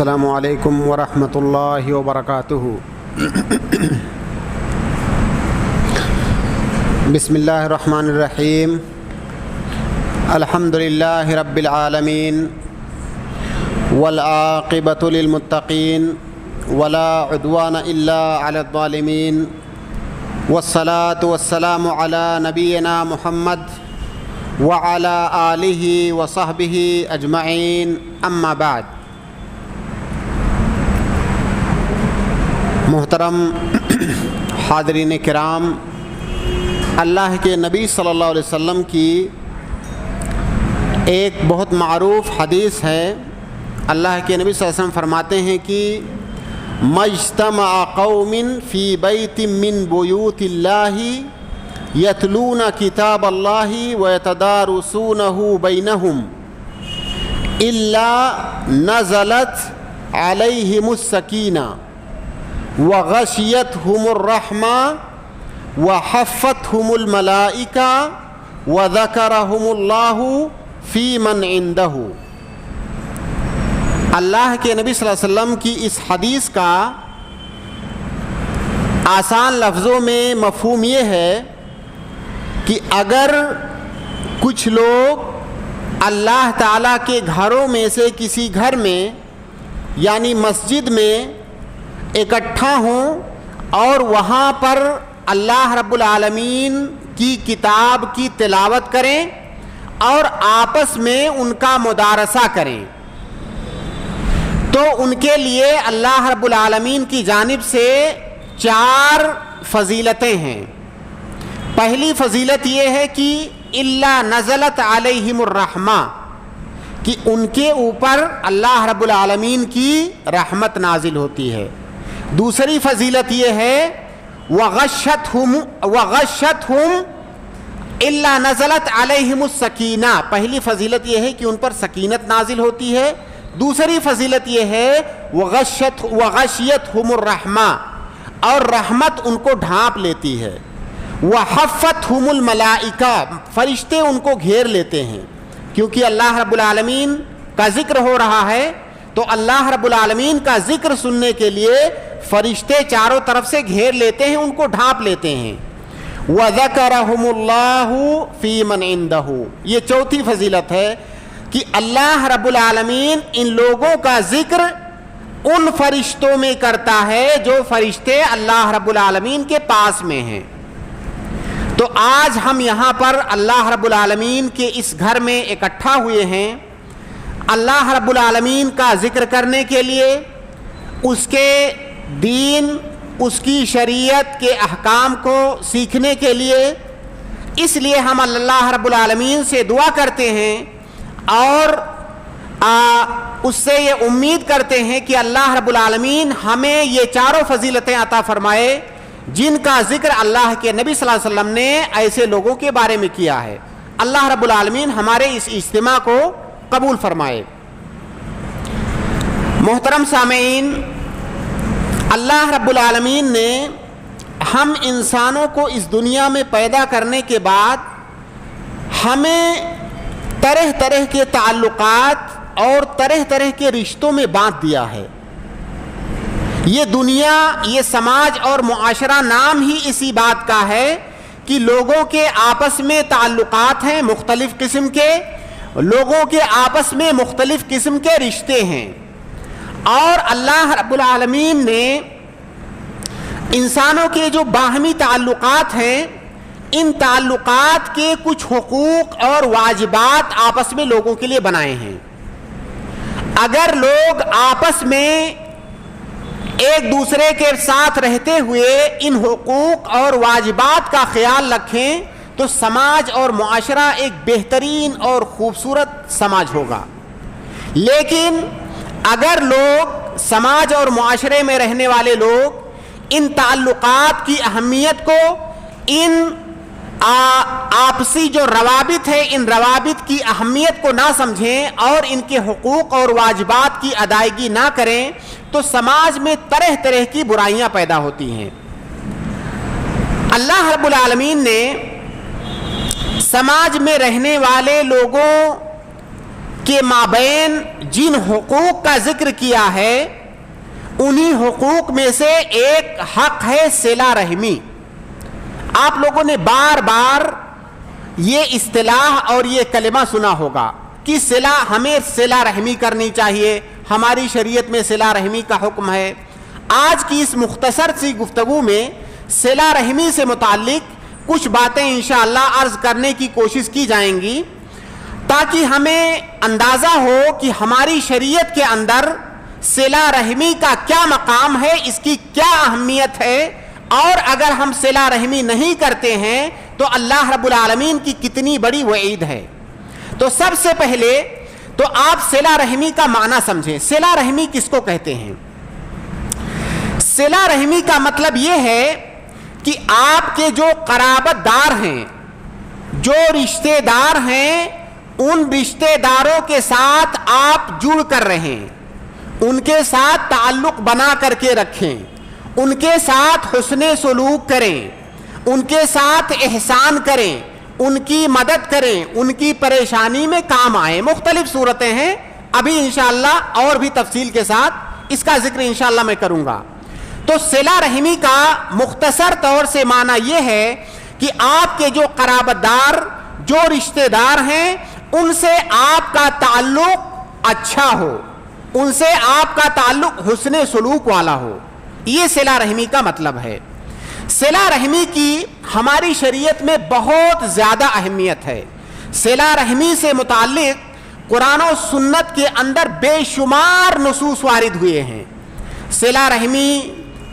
السلام علیکم ورحمۃ اللہ وبرکاتہ۔ بسم اللہ الرحمن الرحیم۔ الحمد للہ رب العالمین والعاقبۃ للمتقین ولا عدوان الا علی الظالمین والصلاة والسلام علی نبینا محمد وعلی آلہ وصحبہ اجمعین، اما بعد۔ محترم حاضرین کرام، اللہ کے نبی صلی اللہ علیہ وسلم کی ایک بہت معروف حدیث ہے۔ اللہ کے نبی صلی اللہ علیہ وسلم فرماتے ہیں کہ مجتمع قوم فی بیت من بیوت اللہ یتلون کتاب اللہ ویتدارسونہ بینہم الا نزلت علیہم السکینہ وغشیتہم الرحمہ وحفتہم الملائکہ وذکرہم اللہ فی من عندہ۔ اللہ کے نبی صلی اللہ علیہ وسلم کی اس حدیث کا آسان لفظوں میں مفہوم یہ ہے کہ اگر کچھ لوگ اللہ تعالیٰ کے گھروں میں سے کسی گھر میں یعنی مسجد میں اکٹھا ہوں اور وہاں پر اللہ رب العالمین کی کتاب کی تلاوت کریں اور آپس میں ان کا مدارسہ کریں، تو ان کے لیے اللہ رب العالمین کی جانب سے 4 فضیلتیں ہیں۔ پہلی فضیلت یہ ہے کہ الا نزلت علیہم الرحمہ، کہ ان کے اوپر اللہ رب العالمین کی رحمت نازل ہوتی ہے۔ دوسری فضیلت یہ ہے وغشتہم الا نزلت علیہم السکینہ، پہلی فضیلت یہ ہے کہ ان پر سکینت نازل ہوتی ہے۔ دوسری فضیلت یہ ہے وغشیتہم الرحمہ، اور رحمت ان کو ڈھانپ لیتی ہے۔ وحفتہم الملائکہ، فرشتے ان کو گھیر لیتے ہیں، کیونکہ اللہ رب العالمین کا ذکر ہو رہا ہے تو اللہ رب العالمین کا ذکر سننے کے لیے فرشتے چاروں طرف سے گھیر لیتے ہیں، ان کو ڈھانپ لیتے ہیں۔ وذکرہم اللہ فی من عندہ، یہ چوتھی فضیلت ہے کہ اللہ رب العالمین ان لوگوں کا ذکر ان فرشتوں میں کرتا ہے جو فرشتے اللہ رب العالمین کے پاس میں ہیں۔ تو آج ہم یہاں پر اللہ رب العالمین کے اس گھر میں اکٹھا ہوئے ہیں اللہ رب العالمین کا ذکر کرنے کے لیے، اس کے دین، اس کی شریعت کے احکام کو سیکھنے کے لیے۔ اس لیے ہم اللہ رب العالمین سے دعا کرتے ہیں اور اس سے یہ امید کرتے ہیں کہ اللہ رب العالمین ہمیں یہ 4 فضیلتیں عطا فرمائے جن کا ذکر اللہ کے نبی صلی اللہ علیہ وسلم نے ایسے لوگوں کے بارے میں کیا ہے۔ اللہ رب العالمین ہمارے اس اجتماع کو قبول فرمائے۔ محترم سامعین، اللہ رب العالمین نے ہم انسانوں کو اس دنیا میں پیدا کرنے کے بعد ہمیں طرح طرح کے تعلقات اور طرح طرح کے رشتوں میں بانٹ دیا ہے۔ یہ دنیا، یہ سماج اور معاشرہ نام ہی اسی بات کا ہے کہ لوگوں کے آپس میں تعلقات ہیں، مختلف قسم کے لوگوں کے آپس میں مختلف قسم کے رشتے ہیں، اور اللہ رب العالمین نے انسانوں کے جو باہمی تعلقات ہیں، ان تعلقات کے کچھ حقوق اور واجبات آپس میں لوگوں کے لیے بنائے ہیں۔ اگر لوگ آپس میں ایک دوسرے کے ساتھ رہتے ہوئے ان حقوق اور واجبات کا خیال رکھیں تو سماج اور معاشرہ ایک بہترین اور خوبصورت سماج ہوگا۔ لیکن اگر لوگ، سماج اور معاشرے میں رہنے والے لوگ، ان تعلقات کی اہمیت کو، ان آپسی جو روابط ہیں، ان روابط کی اہمیت کو نہ سمجھیں اور ان کے حقوق اور واجبات کی ادائیگی نہ کریں تو سماج میں طرح طرح کی برائیاں پیدا ہوتی ہیں۔ اللہ رب العالمین نے سماج میں رہنے والے لوگوں کے مابین جن حقوق کا ذکر کیا ہے انہی حقوق میں سے ایک حق ہے صلہ رحمی. آپ لوگوں نے بار بار یہ اصطلاح اور یہ کلمہ سنا ہوگا کہ ہمیں صلہ رحمی کرنی چاہیے، ہماری شریعت میں صلہ رحمی کا حکم ہے. آج کی اس مختصر سی گفتگو میں صلہ رحمی سے متعلق کچھ باتیں انشاءاللہ عرض کرنے کی کوشش کی جائیں گی تاکہ ہمیں اندازہ ہو کہ ہماری شریعت کے اندر صلہ رحمی کا کیا مقام ہے، اس کی کیا اہمیت ہے، اور اگر ہم صلہ رحمی نہیں کرتے ہیں تو اللہ رب العالمین کی کتنی بڑی وعید ہے. تو سب سے پہلے تو آپ صلہ رحمی کا معنی سمجھیں. صلہ رحمی کس کو کہتے ہیں؟ صلہ رحمی کا مطلب یہ ہے کہ آپ کے جو قرابت دار ہیں، جو رشتے دار ہیں، ان رشتے داروں کے ساتھ آپ جڑ کر رہیں، ان کے ساتھ تعلق بنا کر کے رکھیں، ان کے ساتھ حسن سلوک کریں، ان کے ساتھ احسان کریں، ان کی مدد کریں، ان کی پریشانی میں کام آئیں. مختلف صورتیں ہیں، ابھی انشاءاللہ اور بھی تفصیل کے ساتھ اس کا ذکر انشاءاللہ میں کروں گا. تو صلہ رحمی کا مختصر طور سے معنی یہ ہے کہ آپ کے جو قرابت دار، جو رشتے دار ہیں، ان سے آپ کا تعلق اچھا ہو، ان سے آپ کا تعلق حسن سلوک والا ہو. یہ صلہ رحمی کا مطلب ہے. صلہ رحمی کی ہماری شریعت میں بہت زیادہ اہمیت ہے. صلہ رحمی سے متعلق قرآن و سنت کے اندر بے شمار نصوص وارد ہوئے ہیں. صلہ رحمی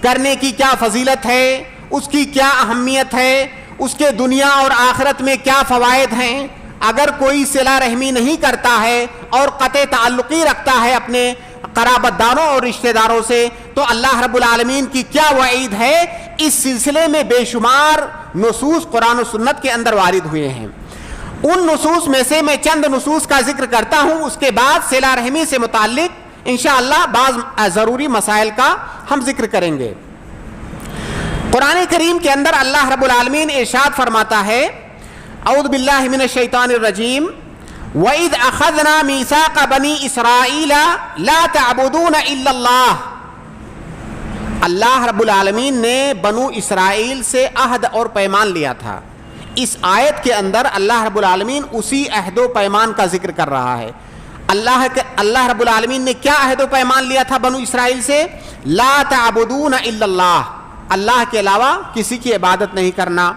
کرنے کی کیا فضیلت ہے، اس کی کیا اہمیت ہے، اس کے دنیا اور آخرت میں کیا فوائد ہیں. اگر کوئی صلہ رحمی نہیں کرتا ہے اور قطع تعلقی رکھتا ہے اپنے قرابت داروں اور رشتہ داروں سے تو اللہ رب العالمین کی کیا وعید ہے. اس سلسلے میں بے شمار نصوص قرآن و سنت کے اندر وارد ہوئے ہیں. ان نصوص میں سے میں چند نصوص کا ذکر کرتا ہوں، اس کے بعد صلہ رحمی سے متعلق انشاءاللہ بعض ضروری مسائل کا ہم ذکر کریں گے. قرآن کریم کے اندر اللہ رب العالمین ارشاد فرماتا ہے، اعوذ باللہ من الشیطان الرجیم، وَإِذْ أَخَذْنَا مِيثَاقَ بَنِي إِسْرَائِيلَ لَا تَعْبُدُونَ إِلَّا اللَّهَ. اللہ رب العالمین نے بنو اسرائیل سے عہد اور پیمان لیا تھا. اس آیت کے اندر اللہ رب العالمین اسی عہد و پیمان کا ذکر کر رہا ہے. اللہ رب العالمین نے کیا عہد و پیمان لیا تھا بنو اسرائیل سے؟ لا تعبدون الا اللہ، اللہ کے علاوہ کسی کی عبادت نہیں کرنا.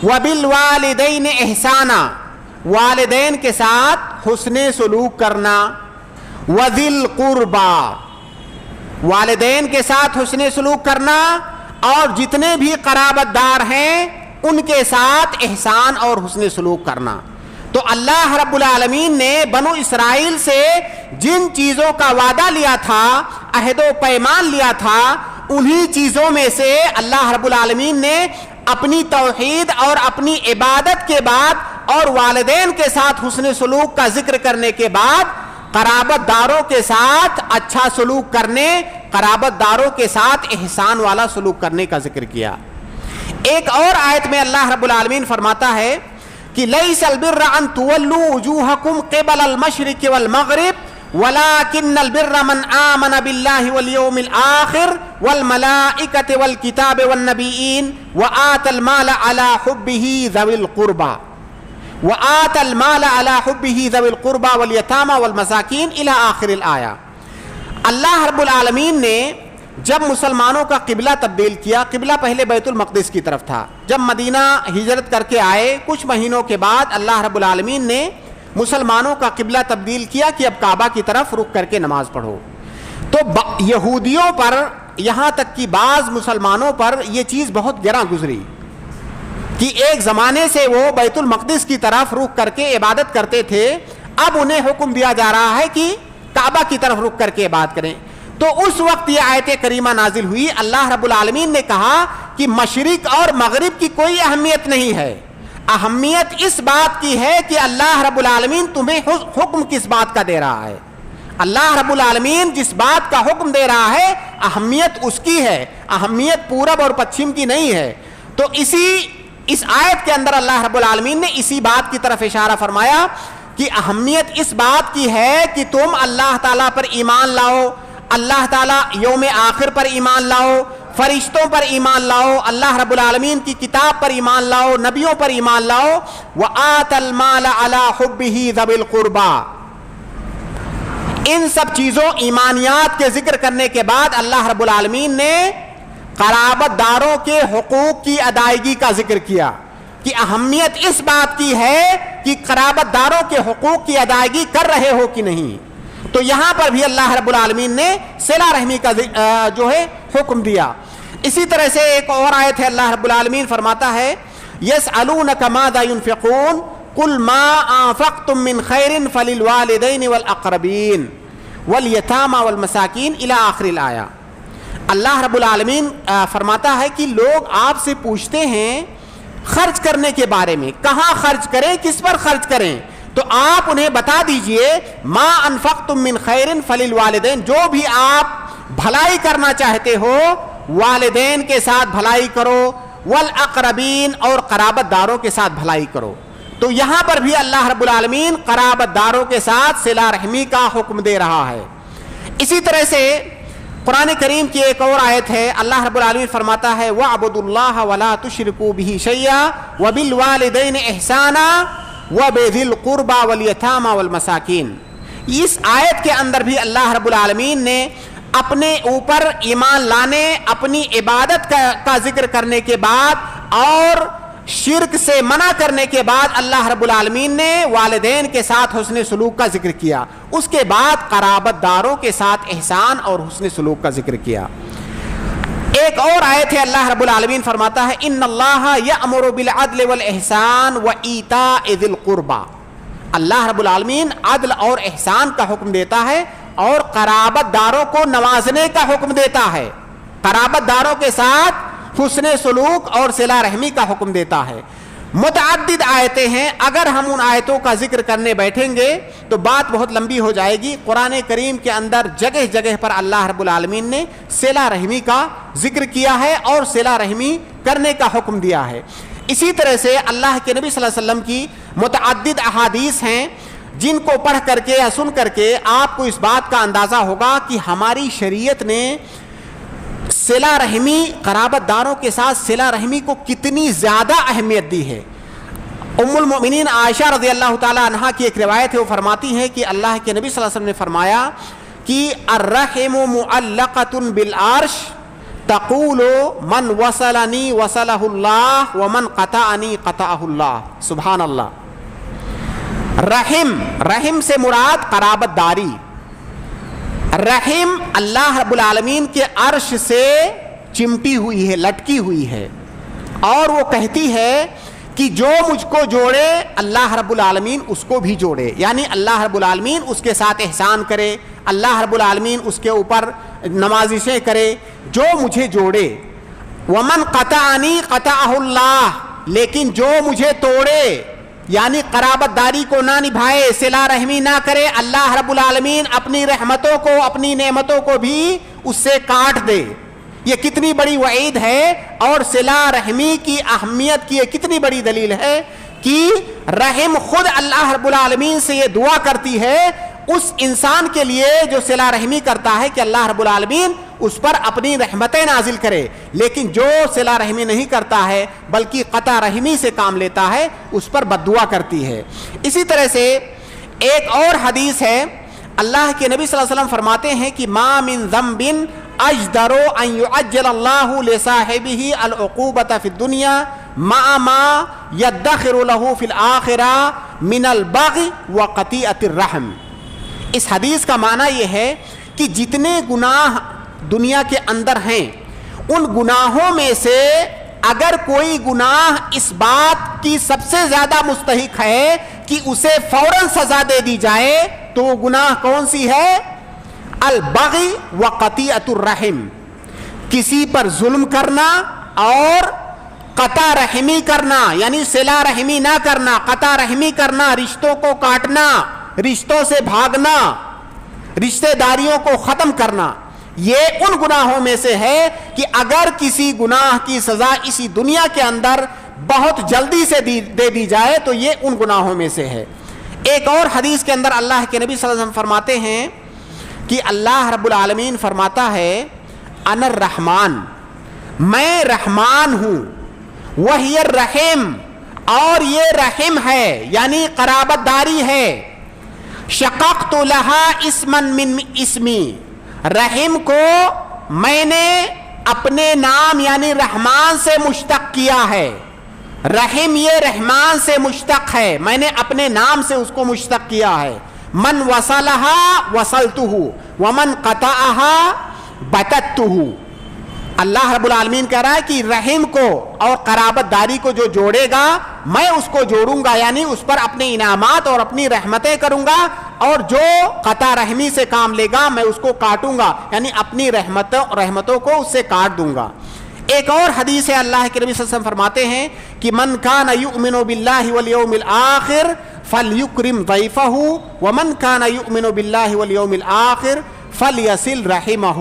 وبالوالدین احسانا، والدین کے ساتھ حسن سلوک کرنا. وذی القربا، والدین کے ساتھ حسن سلوک کرنا، اور جتنے بھی قرابت دار ہیں ان کے ساتھ احسان اور حسن سلوک کرنا. تو اللہ رب العالمین نے بنو اسرائیل سے جن چیزوں کا وعدہ لیا تھا، عہد و پیمان لیا تھا، انہی چیزوں میں سے اللہ رب العالمین نے اپنی توحید اور اپنی عبادت کے بعد اور والدین کے ساتھ حسن سلوک کا ذکر کرنے کے بعد قرابت داروں کے ساتھ اچھا سلوک کرنے، قرابت داروں کے ساتھ احسان والا سلوک کرنے کا ذکر کیا. ایک اور آیت میں اللہ رب العالمین فرماتا ہے کہ لیس البر ان تولوا وجوہکم قبل المشرق والمغرب ولكن البر من آمن بالله واليوم الآخر والملائكة والكتاب والنبيين وآتى المال على حبه ذوي القربى واليتامى والمساكين إلى آخر الآية. اللہ رب العالمین نے جب مسلمانوں کا قبلہ تبدیل کیا، قبلہ پہلے بیت المقدس کی طرف تھا، جب مدینہ ہجرت کر کے آئے کچھ مہینوں کے بعد اللہ رب العالمین نے مسلمانوں کا قبلہ تبدیل کیا کہ اب کعبہ کی طرف رخ کر کے نماز پڑھو. تو یہودیوں پر، یہاں تک کہ بعض مسلمانوں پر یہ چیز بہت گراں گزری کہ ایک زمانے سے وہ بیت المقدس کی طرف رخ کر کے عبادت کرتے تھے، اب انہیں حکم دیا جا رہا ہے کہ کعبہ کی طرف رخ کر کے عبادت کریں. تو اس وقت یہ آیت کریمہ نازل ہوئی. اللہ رب العالمین نے کہا کہ مشرق اور مغرب کی کوئی اہمیت نہیں ہے، اہمیت اس بات کی ہے کہ اللہ رب العالمین تمہیں حکم کس بات کا دے رہا ہے. اللہ رب العالمین جس بات کا حکم دے رہا ہے اہمیت اس کی ہے، اہمیت پورب اور پچھم کی نہیں ہے. تو اس آیت کے اندر اللہ رب العالمین نے اسی بات کی طرف اشارہ فرمایا کہ اہمیت اس بات کی ہے کہ تم اللہ تعالیٰ پر ایمان لاؤ، اللہ تعالیٰ یوم آخر پر ایمان لاؤ، فرشتوں پر ایمان لاؤ، اللہ رب العالمین کی کتاب پر ایمان لاؤ، نبیوں پر ایمان لاؤ۔ وَآتَ الْمَالَ عَلَى حُبِّهِ ذَوِي الْقُرْبَى، ان سب چیزوں ایمانیات کے ذکر کرنے کے بعد اللہ رب العالمین نے قرابت داروں کے حقوق کی ادائیگی کا ذکر کیا کہ اہمیت اس بات کی ہے کہ قرابت داروں کے حقوق کی ادائیگی کر رہے ہو کہ نہیں۔ تو یہاں پر بھی اللہ رب العالمین نے صلہ رحمی کا جو ہے حکم دیا۔ اسی طرح سے ایک اور آیت ہے، اللہ رب العالمین فرماتا ہے يَسْأَلُونَكَ مَاذَا يُنْفِقُونَ قُلْ مَا أَنفَقْتُم مِّن خَيْرٍ فَلِلْوَالِدَيْنِ وَالْأَقْرَبِينَ وَالْيَتَامَى وَالْمَسَاكِينِ إِلَى آخِرِ الْآيَةِ۔ اللہ رب العالمین فرماتا ہے کہ لوگ آپ سے پوچھتے ہیں خرچ کرنے کے بارے میں، کہاں خرچ کریں، کس پر خرچ کریں، تو آپ انہیں بتا دیجئے ما انفقتم من خیر فللوالدین، جو بھی آپ بھلائی کرنا چاہتے ہو والدین کے ساتھ بھلائی کرو، والاقربین اور قرابت داروں کے ساتھ بھلائی کرو۔ تو یہاں پر بھی اللہ رب العالمین قرابت داروں کے ساتھ صلہ رحمی کا حکم دے رہا ہے۔ اسی طرح سے قرآن کریم کی ایک اور آیت ہے، اللہ رب العالمین فرماتا ہے وَاعْبُدُوا اللَّهَ وَلَا تُشْرِكُوا بِهِ شَيْئًا وَبِالْوَالِدَيْنِ إِحْسَانًا وَبِذِي الْقُرْبَى وَالْيَتَامَى وَالْمَسَاكِينِ۔ اس آیت کے اندر بھی اللہ رب العالمین نے اپنے اوپر ایمان لانے، اپنی عبادت کا ذکر کرنے کے بعد اور شرک سے منع کرنے کے بعد اللہ رب العالمین نے والدین کے ساتھ حسن سلوک کا ذکر کیا، اس کے بعد قرابت داروں کے ساتھ احسان اور حسن سلوک کا ذکر کیا۔ ایک اور آیت ہے، اللہ رب العالمین فرماتا ہے ان اللہ یأمر بالعدل والاحسان وایتاء ذی القربى۔ اللہ رب العالمین عدل اور احسان کا حکم دیتا ہے اور قرابت داروں کو نوازنے کا حکم دیتا ہے، قرابت داروں کے ساتھ حسن سلوک اور صلہ رحمی کا حکم دیتا ہے۔ متعدد آیتیں ہیں، اگر ہم ان آیتوں کا ذکر کرنے بیٹھیں گے تو بات بہت لمبی ہو جائے گی۔ قرآن کریم کے اندر جگہ جگہ پر اللہ رب العالمین نے صلہ رحمی کا ذکر کیا ہے اور صلہ رحمی کرنے کا حکم دیا ہے۔ اسی طرح سے اللہ کے نبی صلی اللہ علیہ وسلم کی متعدد احادیث ہیں جن کو پڑھ کر کے یا سن کر کے آپ کو اس بات کا اندازہ ہوگا کہ ہماری شریعت نے صلہ رحمی، قرابت داروں کے ساتھ صلہ رحمی کو کتنی زیادہ اہمیت دی ہے۔ ام المؤمنین عائشہ رضی اللہ تعالی عنہا کی ایک روایت ہے، وہ فرماتی ہیں کہ اللہ کے نبی صلی اللہ علیہ وسلم نے فرمایا کہ الرحم معلقۃ بالعرش تقول من وصلنی وصلہ اللہ ومن قطعنی قطعہ اللہ۔ سبحان اللہ۔ رحم سے مراد قرابت داری۔ رحم اللہ رب العالمین کے عرش سے چمٹی ہوئی ہے، لٹکی ہوئی ہے، اور وہ کہتی ہے کہ جو مجھ کو جوڑے اللہ رب العالمین اس کو بھی جوڑے، یعنی اللہ رب العالمین اس کے ساتھ احسان کرے، اللہ رب العالمین اس کے اوپر نوازشیں کرے جو مجھے جوڑے۔ ومن قطعنی قطعہ اللہ، لیکن جو مجھے توڑے یعنی قرابت داری کو نہ نبھائے، صلہ رحمی نہ کرے، اللہ رب العالمین اپنی رحمتوں کو، اپنی نعمتوں کو بھی اس سے کاٹ دے۔ یہ کتنی بڑی وعید ہے، اور صلہ رحمی کی اہمیت کی یہ کتنی بڑی دلیل ہے کہ رحم خود اللہ رب العالمین سے یہ دعا کرتی ہے اس انسان کے لیے جو صلہ رحمی کرتا ہے کہ اللہ رب العالمین اس پر اپنی رحمتیں نازل کرے، لیکن جو صلہ رحمی نہیں کرتا ہے بلکہ قطع رحمی سے کام لیتا ہے اس پر بد دعا کرتی ہے۔ اسی طرح سے ایک اور حدیث ہے، اللہ کے نبی صلی اللہ علیہ وسلم فرماتے ہیں کہ ما من ذنب اجدر ان يعجل الله لصاحبه العقوبة في الدنيا مع ما يدخر له في الآخرة من البغي وقطيعة الرحم۔ اس حدیث کا معنی یہ ہے کہ جتنے گناہ دنیا کے اندر ہیں ان گناہوں میں سے اگر کوئی گناہ اس بات کی سب سے زیادہ مستحق ہے کہ اسے فوراً سزا دے دی جائے تو وہ گناہ کون سی ہے؟ البغی وقطیعۃ الرحم، کسی پر ظلم کرنا اور قطع رحمی کرنا، یعنی صلہ رحمی نہ کرنا، قطع رحمی کرنا، رشتوں کو کاٹنا، رشتوں سے بھاگنا، رشتہ داریوں کو ختم کرنا۔ یہ ان گناہوں میں سے ہے کہ اگر کسی گناہ کی سزا اسی دنیا کے اندر بہت جلدی سے دے دی جائے تو یہ ان گناہوں میں سے ہے۔ ایک اور حدیث کے اندر اللہ کے نبی صلی اللہ علیہ وسلم فرماتے ہیں کہ اللہ رب العالمین فرماتا ہے انا الرحمن، میں رحمان ہوں، وہی الرحیم، اور یہ رحم ہے یعنی قرابت داری ہے، شققت لها اسما من اسمی، رحم کو میں نے اپنے نام یعنی رحمان سے مشتق کیا ہے، رحم یہ رحمان سے مشتق ہے، میں نے اپنے نام سے اس کو مشتق کیا ہے، من وصلها وصلته ومن قطعها بتته، اللہ رب العالمین کہہ رہا ہے کہ رحم کو اور قرابت داری کو جو جوڑے گا میں اس کو جوڑوں گا، یعنی اس پر اپنے انعامات اور اپنی رحمتیں کروں گا، اور جو قطع رحمی سے کام لے گا میں اس کو کاٹوں گا، یعنی اپنی رحمتوں کو اس سے کاٹ دوں گا۔ ایک اور حدیث ہے اللہ کے نبی صلی اللہ علیہ وسلم فرماتے ہیں کہ من کان یؤمن باللہ والیوم الآخر فلیکرم ضیفہ ومن کان یؤمن باللہ والیوم الآخر فلیصل رحمہ۔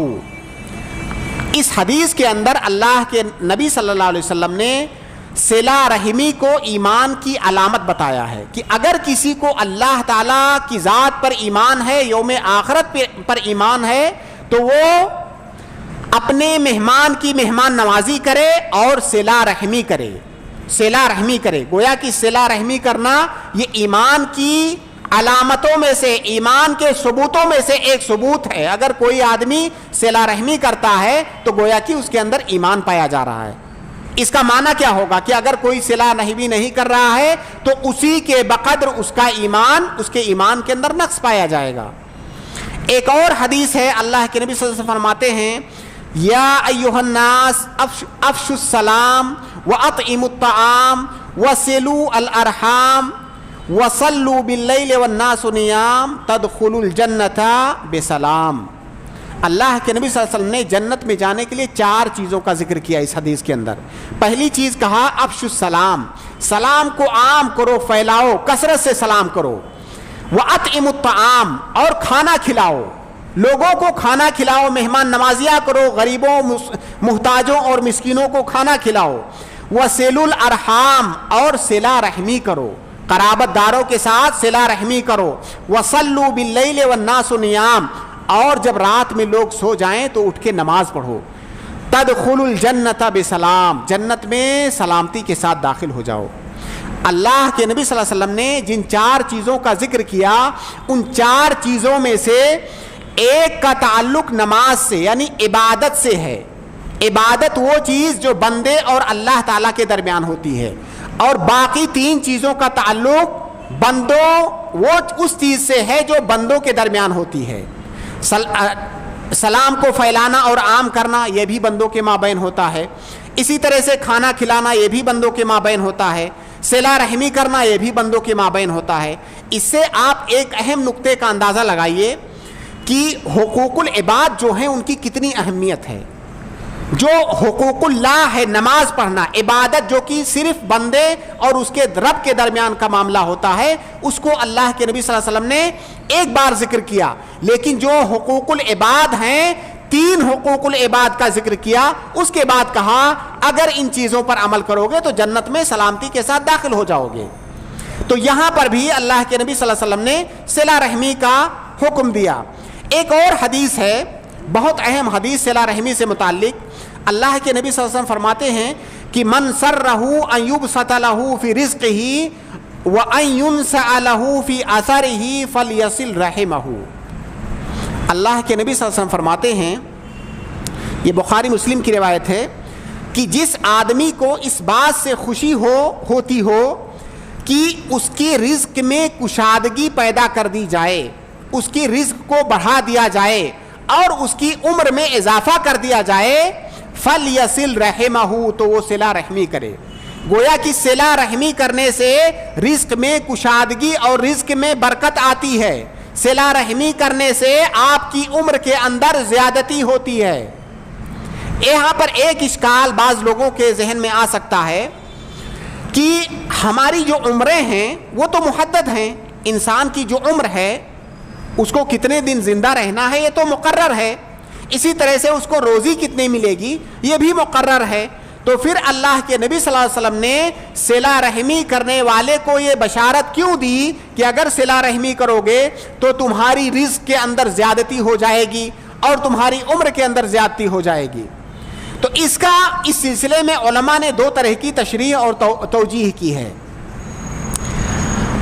اس حدیث کے اندر اللہ کے نبی صلی اللہ علیہ وسلم نے صلہ رحمی کو ایمان کی علامت بتایا ہے کہ اگر کسی کو اللہ تعالیٰ کی ذات پر ایمان ہے، یوم آخرت پر ایمان ہے، تو وہ اپنے مہمان کی مہمان نوازی کرے اور صلہ رحمی کرے، صلہ رحمی کرے۔ گویا کہ صلہ رحمی کرنا یہ ایمان کی علامتوں میں سے، ایمان کے ثبوتوں میں سے ایک ثبوت ہے۔ اگر کوئی آدمی صلہ رحمی کرتا ہے تو گویا کہ اس کے اندر ایمان پایا جا رہا ہے۔ اس کا معنی کیا ہوگا کہ اگر کوئی صلہ رحمی نہیں کر رہا ہے تو اسی کے بقدر اس کا ایمان، اس کے ایمان کے اندر نقص پایا جائے گا۔ ایک اور حدیث ہے اللہ کے نبی صلی اللہ علیہ وسلم فرماتے ہیں یا ایھا الناس افشوا السلام واطعموا الطعام وصلوا الارحام وصلوا باللیل والناس نیام تدخلوا الجنۃ بسلام۔ اللہ کے نبی صلی اللہ علیہ وسلم نے جنت میں جانے کے لیے 4 چیزوں کا ذکر کیا اس حدیث کے اندر۔ پہلی چیز کہا افشوا السلام، سلام کو عام کرو، پھیلاؤ، کثرت سے سلام کرو۔ واطعموا الطعام، اور کھانا کھلاؤ، لوگوں کو کھانا کھلاؤ، مہمان نوازیاں کرو، غریبوں، محتاجوں اور مسکینوں کو کھانا کھلاؤ۔ وصلوا الارحام، اور صلہ رحمی کرو، قرابت داروں کے ساتھ صلہ رحمی کرو۔ وصلوا باللیل والناس نیام، اور جب رات میں لوگ سو جائیں تو اٹھ کے نماز پڑھو۔ تدخلوا الجنۃ بسلام، جنت میں سلامتی کے ساتھ داخل ہو جاؤ۔ اللہ کے نبی صلی اللہ علیہ وسلم نے جن 4 چیزوں کا ذکر کیا، ان 4 چیزوں میں سے ایک کا تعلق نماز سے یعنی عبادت سے ہے۔ عبادت وہ چیز جو بندے اور اللہ تعالیٰ کے درمیان ہوتی ہے، اور باقی 3 چیزوں کا تعلق بندوں وہ اس چیز سے ہے جو بندوں کے درمیان ہوتی ہے۔ سلام کو پھیلانا اور عام کرنا یہ بھی بندوں کے مابین ہوتا ہے، اسی طرح سے کھانا کھلانا یہ بھی بندوں کے مابین ہوتا ہے، صلہ رحمی کرنا یہ بھی بندوں کے مابین ہوتا ہے۔ اس سے آپ ایک اہم نقطے کا اندازہ لگائیے کہ حقوق العباد جو ہیں ان کی کتنی اہمیت ہے۔ جو حقوق اللہ ہے، نماز پڑھنا، عبادت جو کہ صرف بندے اور اس کے رب کے درمیان کا معاملہ ہوتا ہے، اس کو اللہ کے نبی صلی اللہ علیہ وسلم نے ایک بار ذکر کیا، لیکن جو حقوق العباد ہیں 3 حقوق العباد کا ذکر کیا، اس کے بعد کہا اگر ان چیزوں پر عمل کرو گے تو جنت میں سلامتی کے ساتھ داخل ہو جاؤ گے۔ تو یہاں پر بھی اللہ کے نبی صلی اللہ علیہ وسلم نے صلہ رحمی کا حکم دیا۔ ایک اور حدیث ہے، بہت اہم حدیث صلہ رحمی سے متعلق۔ اللہ کے نبی صلی اللہ علیہ وسلم فرماتے ہیں کہ من سرہ ان یبسط لہ فی رزقہ وان ینسأ لہ فی اثرہ فلیصل رحمہ۔ اللہ کے نبی صلی اللہ علیہ وسلم فرماتے ہیں، یہ بخاری مسلم کی روایت ہے، کہ جس آدمی کو اس بات سے خوشی ہوتی ہو کہ اس کے رزق میں کشادگی پیدا کر دی جائے، اس کی رزق کو بڑھا دیا جائے اور اس کی عمر میں اضافہ کر دیا جائے، فَلْيَصِلْ رَحِمَهُ، تو وہ صلہ رحمی کرے۔ گویا کہ صلہ رحمی کرنے سے رزق میں کشادگی اور رزق میں برکت آتی ہے، صلہ رحمی کرنے سے آپ کی عمر کے اندر زیادتی ہوتی ہے۔ یہاں پر ایک اشکال بعض لوگوں کے ذہن میں آ سکتا ہے کہ ہماری جو عمریں ہیں وہ تو محدد ہیں، انسان کی جو عمر ہے اس کو کتنے دن زندہ رہنا ہے یہ تو مقرر ہے، اسی طرح سے اس کو روزی کتنی ملے گی یہ بھی مقرر ہے، تو پھر اللہ کے نبی صلی اللہ علیہ وسلم نے صلہ رحمی کرنے والے کو یہ بشارت کیوں دی کہ اگر صلہ رحمی کرو گے تو تمہاری رزق کے اندر زیادتی ہو جائے گی اور تمہاری عمر کے اندر زیادتی ہو جائے گی؟ تو اس سلسلے میں علماء نے دو طرح کی تشریح اور توجیہ کی ہے۔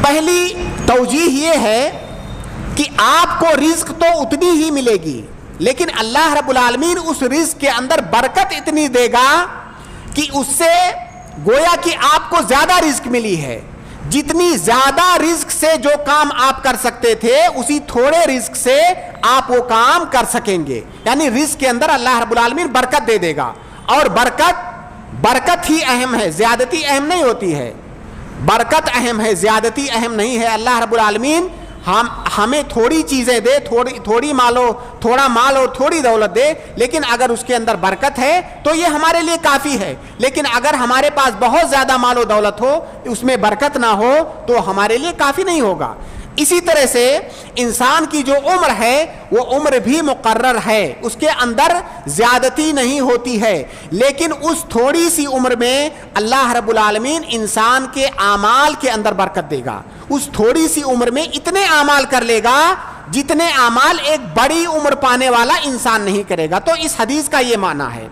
پہلی توجیہ یہ ہے کہ آپ کو رزق تو اتنی ہی ملے گی، لیکن اللہ رب العالمین اس رزق کے اندر برکت اتنی دے گا کہ اس سے گویا کہ آپ کو زیادہ رزق ملی ہے۔ جتنی زیادہ رزق سے جو کام آپ کر سکتے تھے اسی تھوڑے رزق سے آپ وہ کام کر سکیں گے، یعنی رزق کے اندر اللہ رب العالمین برکت دے دے گا۔ اور برکت ہی اہم ہے، زیادتی اہم نہیں ہوتی ہے۔ برکت اہم ہے، زیادتی اہم نہیں ہے۔ اللہ رب العالمین ہمیں تھوڑی چیزیں دے، تھوڑا مال اور تھوڑی دولت دے، لیکن اگر اس کے اندر برکت ہے تو یہ ہمارے لیے کافی ہے۔ لیکن اگر ہمارے پاس بہت زیادہ مال و دولت ہو، اس میں برکت نہ ہو تو ہمارے لیے کافی نہیں ہوگا۔ اسی طرح سے انسان کی جو عمر ہے وہ عمر بھی مقرر ہے، اس کے اندر زیادتی نہیں ہوتی ہے، لیکن اس تھوڑی سی عمر میں اللہ رب العالمین انسان کے اعمال کے اندر برکت دے گا۔ اس تھوڑی سی عمر میں اتنے اعمال کر لے گا جتنے اعمال ایک بڑی عمر پانے والا انسان نہیں کرے گا۔ تو اس حدیث کا یہ معنی ہے۔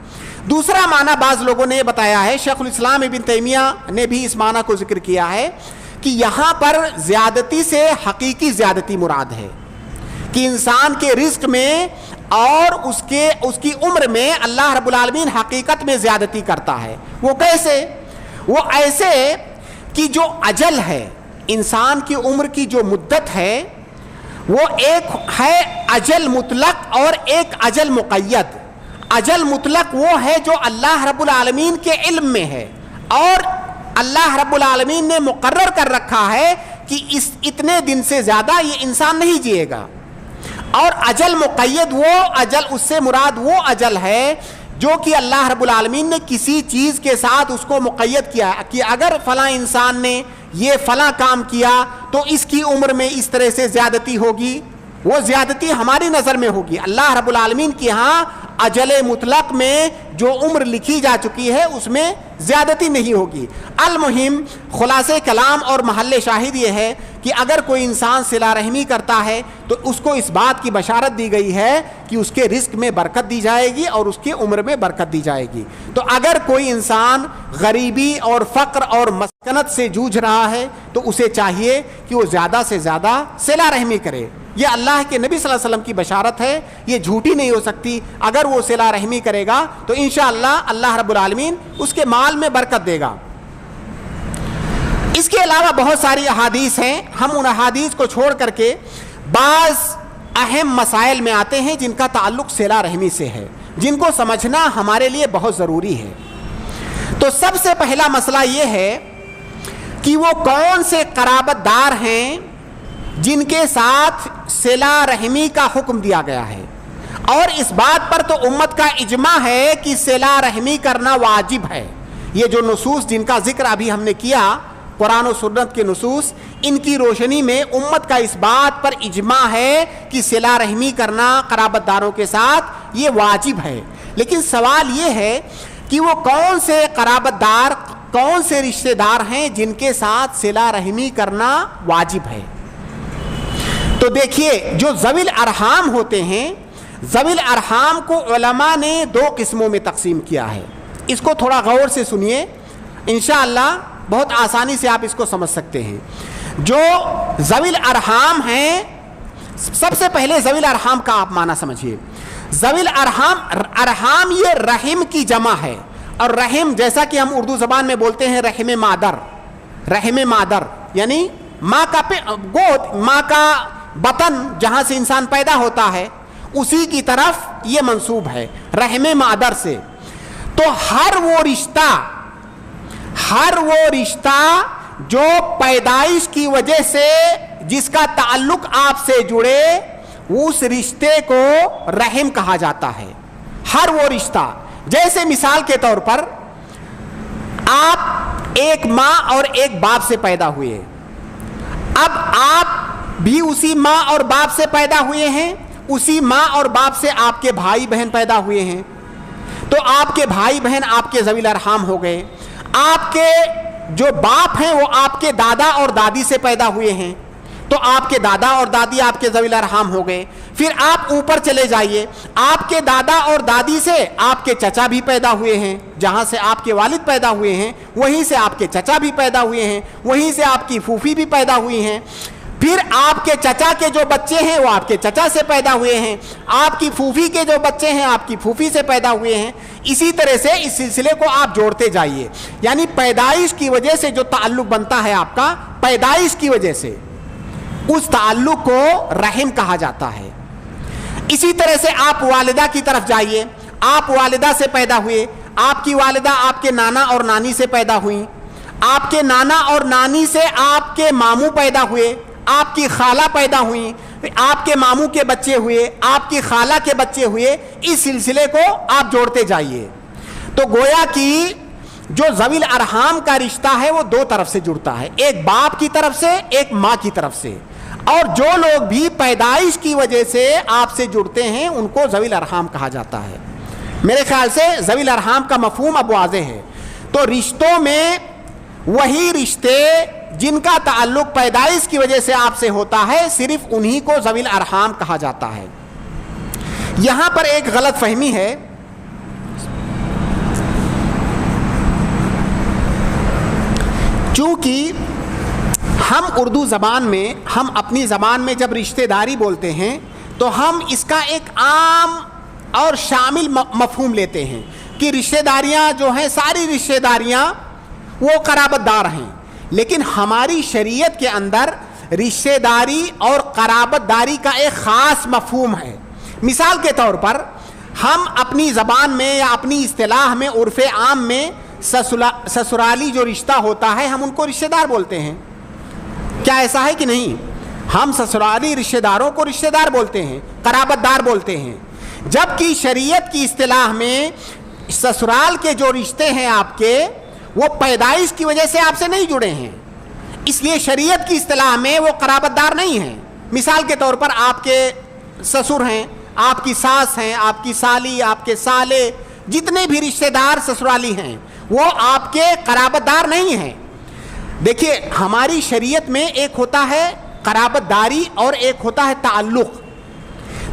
دوسرا معنی بعض لوگوں نے بتایا ہے، شیخ الاسلام ابن تیمیہ نے بھی اس معنی کو ذکر کیا ہے کہ یہاں پر زیادتی سے حقیقی زیادتی مراد ہے، کہ انسان کے رزق میں اور اس کی عمر میں اللہ رب العالمین حقیقت میں زیادتی کرتا ہے۔ وہ کیسے؟ وہ ایسے کہ جو اجل ہے، انسان کی عمر کی جو مدت ہے وہ ایک ہے اجل مطلق اور ایک اجل مقید۔ اجل مطلق وہ ہے جو اللہ رب العالمین کے علم میں ہے اور اللہ رب العالمین نے مقرر کر رکھا ہے کہ اتنے دن سے زیادہ یہ انسان نہیں جیے گا۔ اور اجل مقید وہ اجل، اس سے مراد وہ اجل ہے جو کہ اللہ رب العالمین نے کسی چیز کے ساتھ اس کو مقید کیا کہ اگر فلاں انسان نے یہ فلاں کام کیا تو اس کی عمر میں اس طرح سے زیادتی ہوگی۔ وہ زیادتی ہماری نظر میں ہوگی، اللہ رب العالمین کی ہاں اجل مطلق میں جو عمر لکھی جا چکی ہے اس میں زیادتی نہیں ہوگی۔ المہم خلاصہ کلام اور محل شاہد یہ ہے کہ اگر کوئی انسان صلہ رحمی کرتا ہے تو اس کو اس بات کی بشارت دی گئی ہے کہ اس کے رزق میں برکت دی جائے گی اور اس کی عمر میں برکت دی جائے گی۔ تو اگر کوئی انسان غریبی اور فقر اور مسکنت سے جوجھ رہا ہے تو اسے چاہیے کہ وہ زیادہ سے زیادہ صلہ رحمی کرے۔ یہ اللہ کے نبی صلی اللہ علیہ وسلم کی بشارت ہے، یہ جھوٹی نہیں ہو سکتی۔ اگر وہ صلہ رحمی کرے گا تو انشاءاللہ اللہ رب العالمین اس کے مال میں برکت دے گا۔ اس کے علاوہ بہت ساری احادیث ہیں، ہم ان احادیث کو چھوڑ کر کے بعض اہم مسائل میں آتے ہیں جن کا تعلق صلہ رحمی سے ہے، جن کو سمجھنا ہمارے لیے بہت ضروری ہے۔ تو سب سے پہلا مسئلہ یہ ہے کہ وہ کون سے قرابت دار ہیں جن کے ساتھ صلہ رحمی کا حکم دیا گیا ہے، اور اس بات پر تو امت کا اجماع ہے کہ صلہ رحمی کرنا واجب ہے۔ یہ جو نصوص جن کا ذکر ابھی ہم نے کیا، قرآن و سنت کے نصوص، ان کی روشنی میں امت کا اس بات پر اجماع ہے کہ صلہ رحمی کرنا قرابت داروں کے ساتھ یہ واجب ہے۔ لیکن سوال یہ ہے کہ وہ کون سے قرابت دار، کون سے رشتہ دار ہیں جن کے ساتھ صلہ رحمی کرنا واجب ہے؟ تو دیکھیے، جو ذوی الارحام ہوتے ہیں، ذوی الارحام کو علماء نے دو قسموں میں تقسیم کیا ہے۔ اس کو تھوڑا غور سے سنیے، انشاءاللہ بہت آسانی سے آپ اس کو سمجھ سکتے ہیں۔ جو ذوی الارحام ہیں، سب سے پہلے ذوی الارحام کا آپ معنی سمجھیے۔ ذوی الارحام، ارحام یہ رحم کی جمع ہے، اور رحم جیسا کہ ہم اردو زبان میں بولتے ہیں رحم مادر، رحم مادر یعنی ماں کا گود، ماں کا بطن جہاں سے انسان پیدا ہوتا ہے اسی کی طرف یہ منسوب ہے، رحم مادر سے۔ تو ہر وہ رشتہ جو پیدائش کی وجہ سے جس کا تعلق آپ سے جڑے، اس رشتے کو رحم کہا جاتا ہے۔ ہر وہ رشتہ، جیسے مثال کے طور پر آپ ایک ماں اور ایک باپ سے پیدا ہوئے، اب آپ بھی اسی ماں اور باپ سے پیدا ہوئے ہیں، اسی ماں اور باپ سے آپ کے بھائی بہن پیدا ہوئے ہیں۔ تو آپ کے بھائی بہن آپ کے ذوی الارحام ہو گئے. آپ کے جو باپ ہیں وہ آپ کے دادا اور دادی سے پیدا ہوئے ہیں, تو آپ کے دادا اور دادی آپ کے ذوی الارحام ہو گئے. پھر آپ اوپر چلے جائیے, آپ کے دادا اور دادی سے آپ کے چچا بھی پیدا ہوئے ہیں, جہاں سے آپ کے والد پیدا ہوئے ہیں وہیں سے آپ کے چچا بھی پیدا ہوئے ہیں, وہیں سے آپ کی پھوپھی بھی پیدا ہوئی ہیں. پھر آپ کے چچا کے جو بچے ہیں وہ آپ کے چچا سے پیدا ہوئے ہیں, آپ کی پھوپھی کے جو بچے ہیں آپ کی پھوپھی سے پیدا ہوئے ہیں. اسی طرح سے اس سلسلے کو آپ جوڑتے جائیے. یعنی پیدائش کی وجہ سے جو تعلق بنتا ہے آپ کا, پیدائش کی وجہ سے, اس تعلق کو رحم کہا جاتا ہے. اسی طرح سے آپ والدہ کی طرف جائیے, آپ والدہ سے پیدا ہوئے, آپ کی والدہ آپ کے نانا اور نانی سے پیدا ہوئیں, آپ کے نانا اور نانی سے آپ کے ماموں پیدا ہوئے, آپ کی خالہ پیدا ہوئیں, آپ کے ماموں کے بچے ہوئے, آپ کی خالہ کے بچے ہوئے. اس سلسلے کو آپ جوڑتے جائیے. تو گویا کہ جو ذوی الارحام کا رشتہ ہے وہ دو طرف سے جڑتا ہے, ایک باپ کی طرف سے, ایک ماں کی طرف سے. اور جو لوگ بھی پیدائش کی وجہ سے آپ سے جڑتے ہیں ان کو ذوی الارحام کہا جاتا ہے. میرے خیال سے ذوی الارحام کا مفہوم اب واضح ہے. تو رشتوں میں وہی رشتے جن کا تعلق پیدائش کی وجہ سے آپ سے ہوتا ہے, صرف انہی کو ذوی الارحام کہا جاتا ہے. یہاں پر ایک غلط فہمی ہے. چونکہ ہم اردو زبان میں, ہم اپنی زبان میں جب رشتہ داری بولتے ہیں تو ہم اس کا ایک عام اور شامل مفہوم لیتے ہیں کہ رشتہ داریاں جو ہیں ساری رشتہ داریاں وہ قرابت دار ہیں. لیکن ہماری شریعت کے اندر رشتہ داری اور قرابت داری کا ایک خاص مفہوم ہے. مثال کے طور پر ہم اپنی زبان میں یا اپنی اصطلاح میں, عرف عام میں سسرالی جو رشتہ ہوتا ہے ہم ان کو رشتہ دار بولتے ہیں. کیا ایسا ہے کہ نہیں؟ ہم سسرالی رشتہ داروں کو رشتہ دار بولتے ہیں, قرابت دار بولتے ہیں. جبکہ شریعت کی اصطلاح میں سسرال کے جو رشتے ہیں آپ کے وہ پیدائش کی وجہ سے آپ سے نہیں جڑے ہیں, اس لیے شریعت کی اصطلاح میں وہ قرابت دار نہیں ہیں. مثال کے طور پر آپ کے سسر ہیں, آپ کی ساس ہیں, آپ کی سالی, آپ کے سالے, جتنے بھی رشتہ دار سسرالی ہیں وہ آپ کے قرابت دار نہیں ہیں. دیکھیے ہماری شریعت میں ایک ہوتا ہے قرابت داری اور ایک ہوتا ہے تعلق.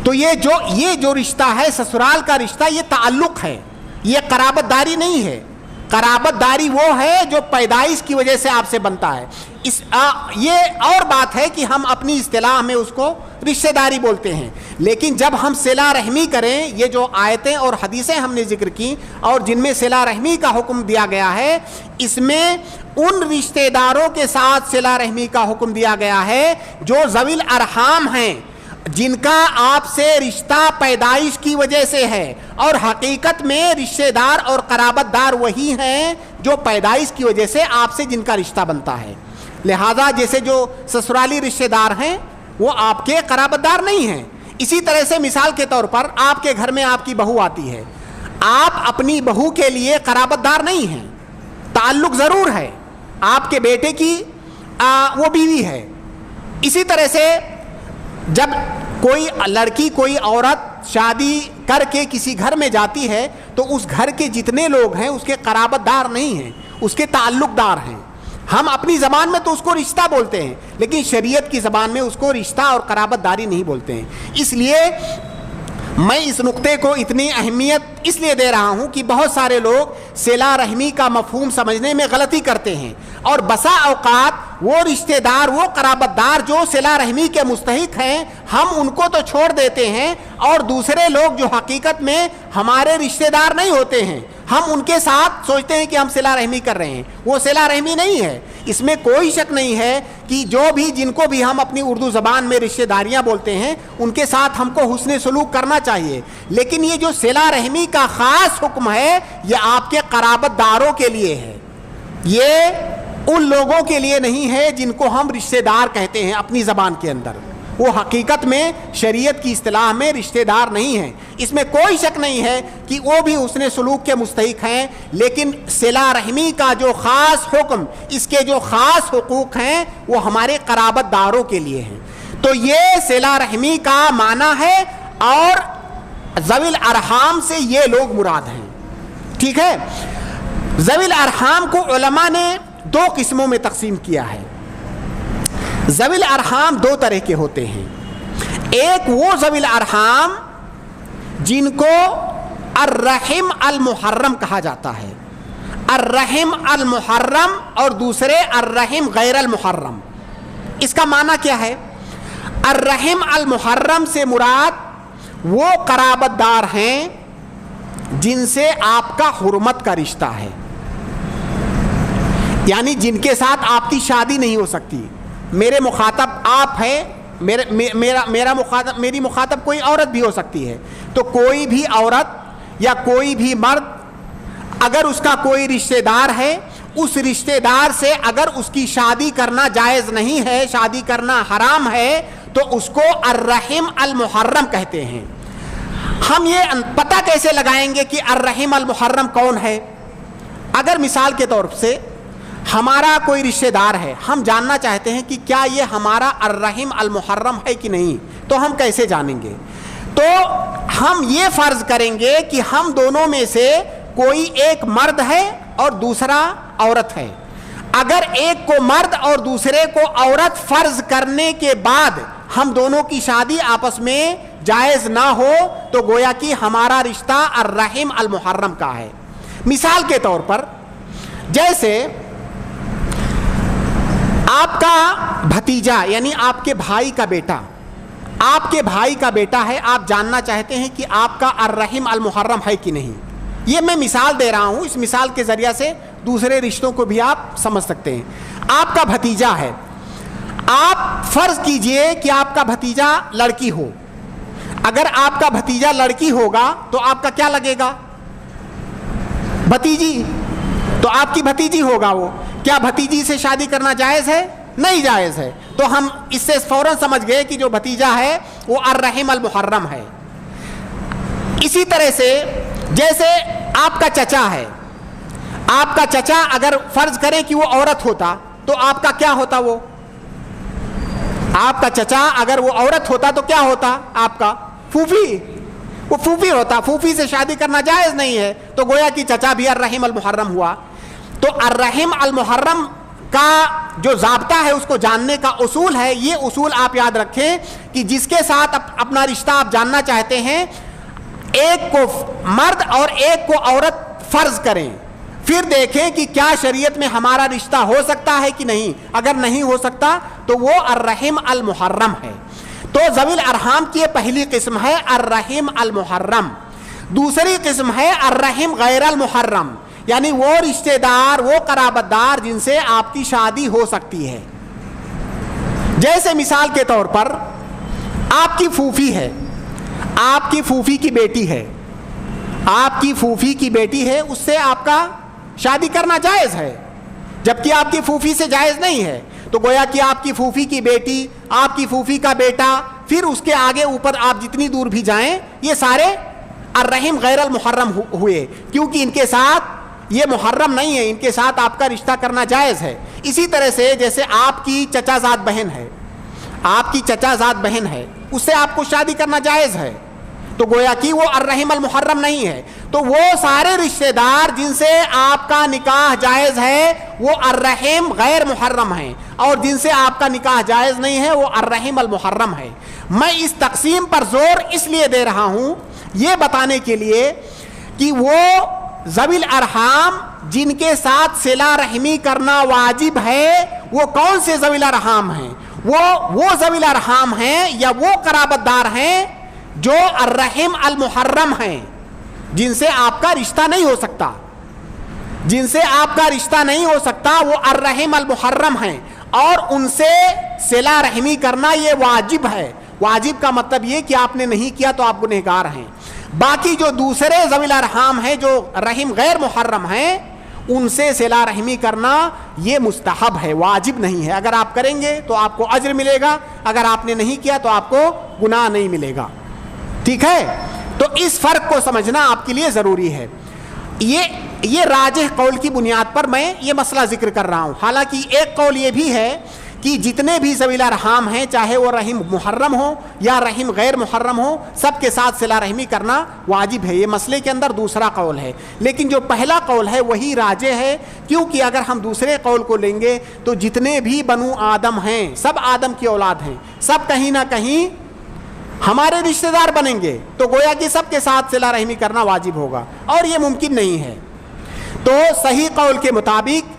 تو یہ جو رشتہ ہے سسرال کا رشتہ یہ تعلق ہے, یہ قرابت داری نہیں ہے. قرابت داری وہ ہے جو پیدائش کی وجہ سے آپ سے بنتا ہے. یہ اور بات ہے کہ ہم اپنی اصطلاح میں اس کو رشتہ داری بولتے ہیں. لیکن جب ہم صلہ رحمی کریں, یہ جو آیتیں اور حدیثیں ہم نے ذکر کی اور جن میں صلہ رحمی کا حکم دیا گیا ہے, اس میں ان رشتہ داروں کے ساتھ صلہ رحمی کا حکم دیا گیا ہے جو ذوی الارحام ہیں, جن کا آپ سے رشتہ پیدائش کی وجہ سے ہے. اور حقیقت میں رشتہ دار اور قرابت دار وہی ہیں جو پیدائش کی وجہ سے آپ سے جن کا رشتہ بنتا ہے. لہذا جیسے جو سسرالی رشتہ دار ہیں وہ آپ کے قرابت دار نہیں ہیں. اسی طرح سے مثال کے طور پر آپ کے گھر میں آپ کی بہو آتی ہے, آپ اپنی بہو کے لیے قرابت دار نہیں ہیں, تعلق ضرور ہے, آپ کے بیٹے کی وہ بیوی ہے. اسی طرح سے جب کوئی لڑکی, کوئی عورت شادی کر کے کسی گھر میں جاتی ہے تو اس گھر کے جتنے لوگ ہیں اس کے قرابت دار نہیں ہیں, اس کے تعلق دار ہیں. ہم اپنی زبان میں تو اس کو رشتہ بولتے ہیں لیکن شریعت کی زبان میں اس کو رشتہ اور قرابت داری نہیں بولتے ہیں. اس لیے میں اس نقطے کو اتنی اہمیت اس لیے دے رہا ہوں کہ بہت سارے لوگ صلہ رحمی کا مفہوم سمجھنے میں غلطی کرتے ہیں, اور بسا اوقات وہ رشتہ دار, وہ قرابت دار جو صلہ رحمی کے مستحق ہیں ہم ان کو تو چھوڑ دیتے ہیں, اور دوسرے لوگ جو حقیقت میں ہمارے رشتہ دار نہیں ہوتے ہیں ہم ان کے ساتھ سوچتے ہیں کہ ہم صلہ رحمی کر رہے ہیں. وہ صلہ رحمی نہیں ہے. اس میں کوئی شک نہیں ہے کہ جو بھی جن کو بھی ہم اپنی اردو زبان میں رشتہ داریاں بولتے ہیں ان کے ساتھ ہم کو حسن سلوک کرنا چاہیے. لیکن یہ جو صلہ رحمی کا خاص حکم ہے یہ آپ کے قرابت داروں کے لیے ہے, یہ ان لوگوں کے لیے نہیں ہے جن کو ہم رشتہ دار کہتے ہیں اپنی زبان کے اندر. وہ حقیقت میں شریعت کی اصطلاح میں رشتہ دار نہیں ہیں. اس میں کوئی شک نہیں ہے کہ وہ بھی حسن سلوک کے مستحق ہیں, لیکن صلہ رحمی کا جو خاص حکم, اس کے جو خاص حقوق ہیں وہ ہمارے قرابت داروں کے لیے ہیں. تو یہ صلہ رحمی کا معنی ہے, اور ذوی الارحام سے یہ لوگ مراد ہیں. ٹھیک ہے. ذوی الارحام کو علماء نے دو قسموں میں تقسیم کیا ہے. ذوی الارحام دو طرح کے ہوتے ہیں. ایک وہ ذوی الارحام جن کو الرحم المحرم کہا جاتا ہے، الرحم المحرم، اور دوسرے الرحم غیر المحرم. اس کا معنی کیا ہے؟ الرحم المحرم سے مراد وہ قرابت دار ہیں جن سے آپ کا حرمت کا رشتہ ہے، یعنی جن کے ساتھ آپ کی شادی نہیں ہو سکتی. میرے مخاطب آپ ہیں، میری مخاطب کوئی عورت بھی ہو سکتی ہے. تو کوئی بھی عورت یا کوئی بھی مرد اگر اس کا کوئی رشتہ دار ہے، اس رشتہ دار سے اگر اس کی شادی کرنا جائز نہیں ہے، شادی کرنا حرام ہے، تو اس کو الرحم المحرم کہتے ہیں. ہم یہ پتہ کیسے لگائیں گے کہ الرحم المحرم کون ہے؟ اگر مثال کے طور سے ہمارا کوئی رشتہ دار ہے، ہم جاننا چاہتے ہیں کہ کیا یہ ہمارا الرحم المحرم ہے کہ نہیں، تو ہم کیسے جانیں گے؟ تو ہم یہ فرض کریں گے کہ ہم دونوں میں سے کوئی ایک مرد ہے اور دوسرا عورت ہے. اگر ایک کو مرد اور دوسرے کو عورت فرض کرنے کے بعد ہم دونوں کی شادی آپس میں جائز نہ ہو تو گویا کہ ہمارا رشتہ الرحم المحرم کا ہے. مثال کے طور پر جیسے آپ کا بھتیجا یعنی آپ کے بھائی کا بیٹا، آپ کے بھائی کا بیٹا ہے، آپ جاننا چاہتے ہیں کہ آپ کا الرحم المحرم ہے کہ نہیں. یہ میں مثال دے رہا ہوں، اس مثال کے ذریعہ سے دوسرے رشتوں کو بھی آپ سمجھ سکتے ہیں. آپ کا بھتیجا ہے، آپ فرض کیجئے کہ آپ کا بھتیجا لڑکی ہو. اگر آپ کا بھتیجا لڑکی ہوگا تو آپ کا کیا لگے گا؟ بھتیجی. تو آپ کی بھتیجی ہوگا وہ. کیا بھتیجی سے شادی کرنا جائز ہے؟ نہیں جائز ہے. تو ہم اس سے فوراً سمجھ گئے کہ جو بھتیجا ہے وہ الرحم المحرم ہے. اسی طرح سے جیسے آپ کا چچا ہے، آپ کا چچا اگر فرض کریں کہ وہ عورت ہوتا تو آپ کا کیا ہوتا؟ وہ آپ کا چچا اگر وہ عورت ہوتا تو کیا ہوتا؟ آپ کا پھوپھی. وہ پھوپھی ہوتا. پھوپھی سے شادی کرنا جائز نہیں ہے تو گویا کہ چچا بھی الرحم المحرم ہوا. تو الرحم المحرم کا جو ضابطہ ہے اس کو جاننے کا اصول ہے. یہ اصول آپ یاد رکھیں کہ جس کے ساتھ اپنا رشتہ آپ جاننا چاہتے ہیں، ایک کو مرد اور ایک کو عورت فرض کریں، پھر دیکھیں کہ کیا شریعت میں ہمارا رشتہ ہو سکتا ہے کہ نہیں. اگر نہیں ہو سکتا تو وہ الرحم المحرم ہے. تو ذوی الارحام کی یہ پہلی قسم ہے الرحم المحرم. دوسری قسم ہے الرحم غیر المحرم، یعنی وہ رشتہ دار، وہ قرابت دار جن سے آپ کی شادی ہو سکتی ہے. جیسے مثال کے طور پر آپ کی پھوپھی ہے، آپ کی پھوپھی کی بیٹی ہے، آپ کی پھوپھی کی بیٹی ہے، اس سے آپ کا شادی کرنا جائز ہے جبکہ آپ کی پھوپھی سے جائز نہیں ہے. تو گویا کہ آپ کی پھوپھی کی بیٹی، آپ کی پھوپھی کا بیٹا، پھر اس کے آگے اوپر آپ جتنی دور بھی جائیں یہ سارے الرحم غیر المحرم ہوئے، کیونکہ ان کے ساتھ یہ محرم نہیں ہے، ان کے ساتھ آپ کا رشتہ کرنا جائز ہے. اسی طرح سے جیسے آپ کی چچا زاد بہن ہے، آپ کی چچا زاد بہن ہے، اس سے آپ کو شادی کرنا جائز ہے تو گویا کہ وہ الرحم المحرم نہیں ہے. تو وہ سارے رشتہ دار جن سے آپ کا نکاح جائز ہے وہ الرحم غیر محرم ہیں، اور جن سے آپ کا نکاح جائز نہیں ہے وہ الرحم المحرم ہے. میں اس تقسیم پر زور اس لیے دے رہا ہوں یہ بتانے کے لیے کہ وہ ذوی الارحام جن کے ساتھ صلہ رحمی کرنا واجب ہے وہ کون سے ذوی الارحام ہیں؟ وہ ذوی الارحام ہیں یا وہ قرابت دار ہیں جو الرحم المحرم ہیں، جن سے آپ کا رشتہ نہیں ہو سکتا. جن سے آپ کا رشتہ نہیں ہو سکتا وہ الرحم المحرم ہیں، اور ان سے صلہ رحمی کرنا یہ واجب ہے. واجب کا مطلب یہ کہ آپ نے نہیں کیا تو آپ گنہگار ہیں. باقی جو دوسرے ذوی الارحام ہیں جو رحم غیر محرم ہیں ان سے صلہ رحمی کرنا یہ مستحب ہے، واجب نہیں ہے. اگر آپ کریں گے تو آپ کو اجر ملے گا، اگر آپ نے نہیں کیا تو آپ کو گناہ نہیں ملے گا. ٹھیک ہے؟ تو اس فرق کو سمجھنا آپ کے لیے ضروری ہے. یہ راجح قول کی بنیاد پر میں یہ مسئلہ ذکر کر رہا ہوں. حالانکہ ایک قول یہ بھی ہے کہ جتنے بھی ذوی الارحام ہیں، چاہے وہ رحم محرم ہو یا رحم غیر محرم ہو، سب کے ساتھ صلہ رحمی کرنا واجب ہے۔ یہ مسئلے کے اندر دوسرا قول ہے، لیکن جو پہلا قول ہے وہی راجح ہے، کیونکہ اگر ہم دوسرے قول کو لیں گے تو جتنے بھی بنو آدم ہیں، سب آدم کی اولاد ہیں، سب کہیں نہ کہیں ہمارے رشتہ دار بنیں گے، تو گویا کہ سب کے ساتھ صلہ رحمی کرنا واجب ہوگا، اور یہ ممکن نہیں ہے۔ تو صحیح قول کے مطابق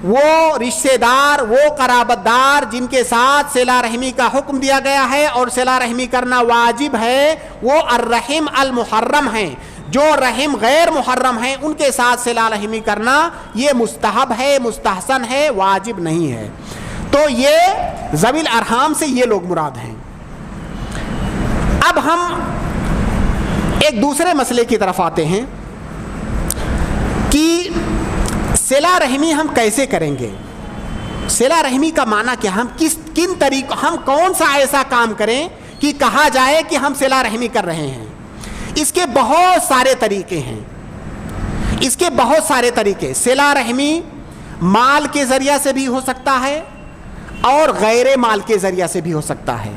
وہ رشتہ دار، وہ قرابت دار جن کے ساتھ صلہ رحمی کا حکم دیا گیا ہے اور صلہ رحمی کرنا واجب ہے، وہ الرحم المحرم ہیں۔ جو رحم غیر محرم ہیں ان کے ساتھ صلہ رحمی کرنا یہ مستحب ہے، مستحسن ہے، واجب نہیں ہے۔ تو یہ ذوی الارحام سے یہ لوگ مراد ہیں۔ اب ہم ایک دوسرے مسئلے کی طرف آتے ہیں کہ صلہ رحمی ہم کیسے کریں گے؟ صلہ رحمی کا معنی کیا؟ ہم کن طریقوں، ہم کون سا ایسا کام کریں کہ کہا جائے کہ ہم صلہ رحمی کر رہے ہیں؟ اس کے بہت سارے طریقے ہیں، اس کے بہت سارے طریقے۔ صلہ رحمی مال کے ذریعہ سے بھی ہو سکتا ہے اور غیر مال کے ذریعہ سے بھی ہو سکتا ہے۔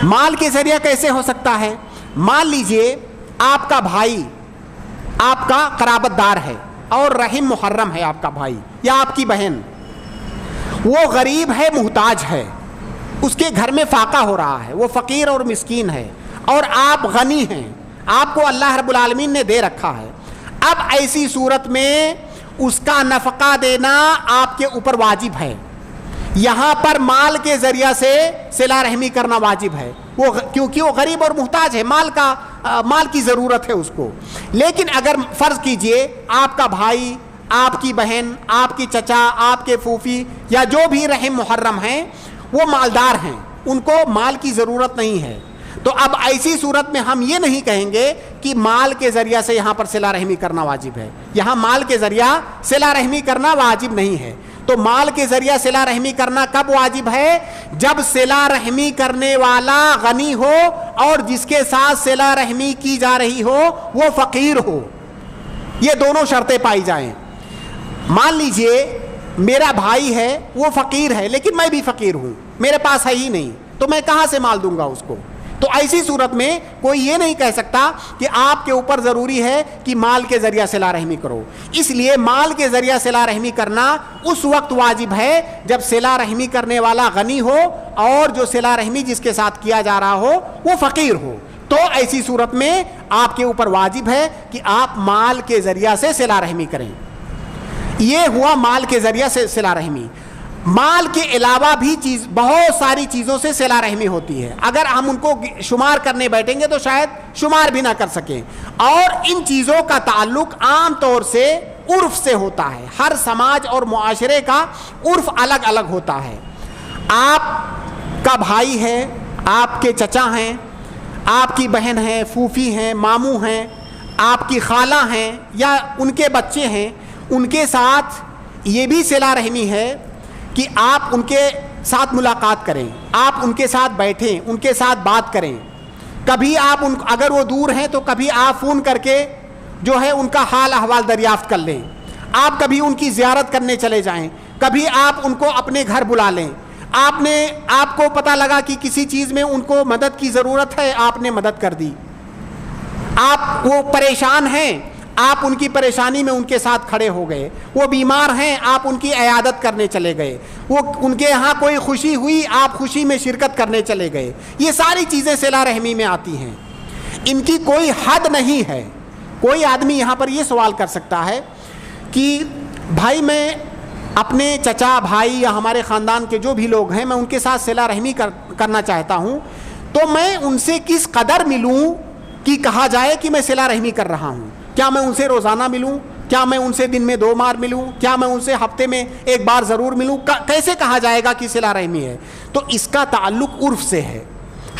مال کے ذریعہ کیسے ہو سکتا ہے؟ مان لیجئے آپ کا بھائی آپ کا قرابت دار ہے اور رحم محرم ہے آپ کا بھائی یا آپ کی بہن، وہ غریب ہے، محتاج ہے، اس کے گھر میں فاقہ ہو رہا ہے، وہ فقیر اور مسکین ہے، اور آپ غنی ہیں، آپ کو اللہ رب العالمین نے دے رکھا ہے۔ اب ایسی صورت میں اس کا نفقہ دینا آپ کے اوپر واجب ہے۔ یہاں پر مال کے ذریعہ سے صلہ رحمی کرنا واجب ہے، وہ کیونکہ وہ غریب اور محتاج ہے، مال کی ضرورت ہے اس کو۔ لیکن اگر فرض کیجئے آپ کا بھائی، آپ کی بہن، آپ کی چچا، آپ کے پھوپھی یا جو بھی رحم محرم ہیں وہ مالدار ہیں، ان کو مال کی ضرورت نہیں ہے، تو اب ایسی صورت میں ہم یہ نہیں کہیں گے کہ مال کے ذریعہ سے یہاں پر صلہ رحمی کرنا واجب ہے۔ یہاں مال کے ذریعہ صلہ رحمی کرنا واجب نہیں ہے۔ تو مال کے ذریعہ صلہ رحمی کرنا کب واجب ہے؟ جب صلہ رحمی کرنے والا غنی ہو اور جس کے ساتھ صلہ رحمی کی جا رہی ہو وہ فقیر ہو، یہ دونوں شرطیں پائی جائیں۔ مان لیجئے میرا بھائی ہے، وہ فقیر ہے، لیکن میں بھی فقیر ہوں، میرے پاس ہے ہی نہیں، تو میں کہاں سے مال دوں گا اس کو؟ تو ایسی صورت میں کوئی یہ نہیں کہہ سکتا کہ آپ کے اوپر ضروری ہے کہ مال کے ذریعہ صلہ رحمی کرو۔ اس لیے مال کے ذریعہ صلہ رحمی کرنا اس وقت واجب ہے جب صلہ رحمی کرنے والا غنی ہو اور جو صلہ رحمی جس کے ساتھ کیا جا رہا ہو وہ فقیر ہو، تو ایسی صورت میں آپ کے اوپر واجب ہے کہ آپ مال کے ذریعہ سے صلہ رحمی کریں۔ یہ ہوا مال کے ذریعہ سے صلہ رحمی۔ مال کے علاوہ بھی بہت ساری چیزوں سے صلہ رحمی ہوتی ہے، اگر ہم ان کو شمار کرنے بیٹھیں گے تو شاید شمار بھی نہ کر سکیں، اور ان چیزوں کا تعلق عام طور سے عرف سے ہوتا ہے۔ ہر سماج اور معاشرے کا عرف الگ الگ ہوتا ہے۔ آپ کا بھائی ہے، آپ کے چچا ہیں، آپ کی بہن ہے، پھوپھی ہیں، ماموں ہیں، آپ کی خالہ ہیں یا ان کے بچے ہیں، ان کے ساتھ یہ بھی صلہ رحمی ہے کہ آپ ان کے ساتھ ملاقات کریں، آپ ان کے ساتھ بیٹھیں، ان کے ساتھ بات کریں۔ کبھی آپ اگر وہ دور ہیں تو کبھی آپ فون کر کے جو ہے ان کا حال احوال دریافت کر لیں، آپ کبھی ان کی زیارت کرنے چلے جائیں، کبھی آپ ان کو اپنے گھر بلا لیں۔ آپ کو پتہ لگا کہ کسی چیز میں ان کو مدد کی ضرورت ہے، آپ نے مدد کر دی۔ آپ وہ پریشان ہیں، آپ ان کی پریشانی میں ان کے ساتھ کھڑے ہو گئے۔ وہ بیمار ہیں، آپ ان کی عیادت کرنے چلے گئے۔ وہ ان کے ہاں کوئی خوشی ہوئی، آپ خوشی میں شرکت کرنے چلے گئے۔ یہ ساری چیزیں صلہ رحمی میں آتی ہیں، ان کی کوئی حد نہیں ہے۔ کوئی آدمی یہاں پر یہ سوال کر سکتا ہے کہ بھائی میں اپنے چچا بھائی یا ہمارے خاندان کے جو بھی لوگ ہیں میں ان کے ساتھ صلہ رحمی کرنا چاہتا ہوں، تو میں ان سے کس قدر ملوں کہ کہا جائے کہ میں صلہ رحمی کر رہا ہوں؟ کیا میں ان سے روزانہ ملوں؟ کیا میں ان سے دن میں 2 بار ملوں؟ کیا میں ان سے ہفتے میں 1 بار ضرور ملوں؟ کیسے کہا جائے گا کہ صلہ رحمی ہے؟ تو اس کا تعلق عرف سے ہے۔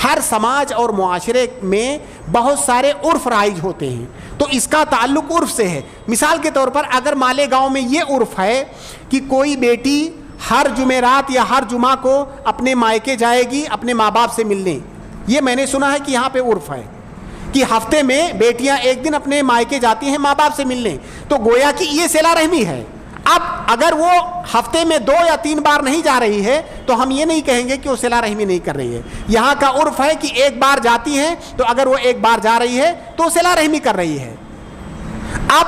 ہر سماج اور معاشرے میں بہت سارے عرف رائج ہوتے ہیں، تو اس کا تعلق عرف سے ہے۔ مثال کے طور پر اگر مالیگاؤں میں یہ عرف ہے کہ کوئی بیٹی ہر جمعرات یا ہر جمعہ کو اپنے مائکے جائے گی اپنے ماں باپ سے ملنے، یہ میں نے سنا ہے کہ یہاں پہ عرف ہے کہ ہفتے میں بیٹیاں ایک دن اپنے مائکے جاتی ہیں ماں باپ سے ملنے، تو گویا کہ یہ صلہ رحمی ہے۔ اب اگر وہ ہفتے میں 2 یا 3 بار نہیں جا رہی ہے تو ہم یہ نہیں کہیں گے کہ وہ صلہ رحمی نہیں کر رہی ہے. یہاں کا عرف ہے کہ 1 بار جاتی ہے تو اگر وہ 1 بار جا رہی ہے تو صلہ رحمی کر رہی ہے. اب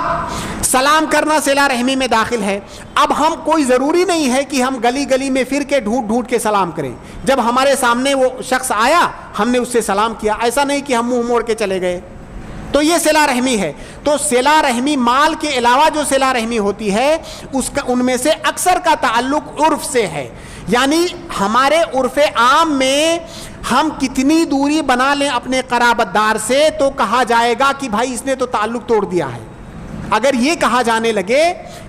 سلام کرنا صلہ رحمی میں داخل ہے. اب ہم کوئی ضروری نہیں ہے کہ ہم گلی گلی میں پھر کے ڈھونڈ ڈھونڈ کے سلام کریں. جب ہمارے سامنے وہ شخص آیا ہم نے اس سے سلام کیا, ایسا نہیں کہ ہم منہ موڑ کے چلے گئے, تو یہ صلہ رحمی ہے. تو صلہ رحمی مال کے علاوہ جو صلہ رحمی ہوتی ہے اس کا ان میں سے اکثر کا تعلق عرف سے ہے. یعنی ہمارے عرف عام میں ہم کتنی دوری بنا لیں اپنے قرابت دار سے تو کہا جائے گا کہ بھائی اس نے تو تعلق توڑ دیا ہے. اگر یہ کہا جانے لگے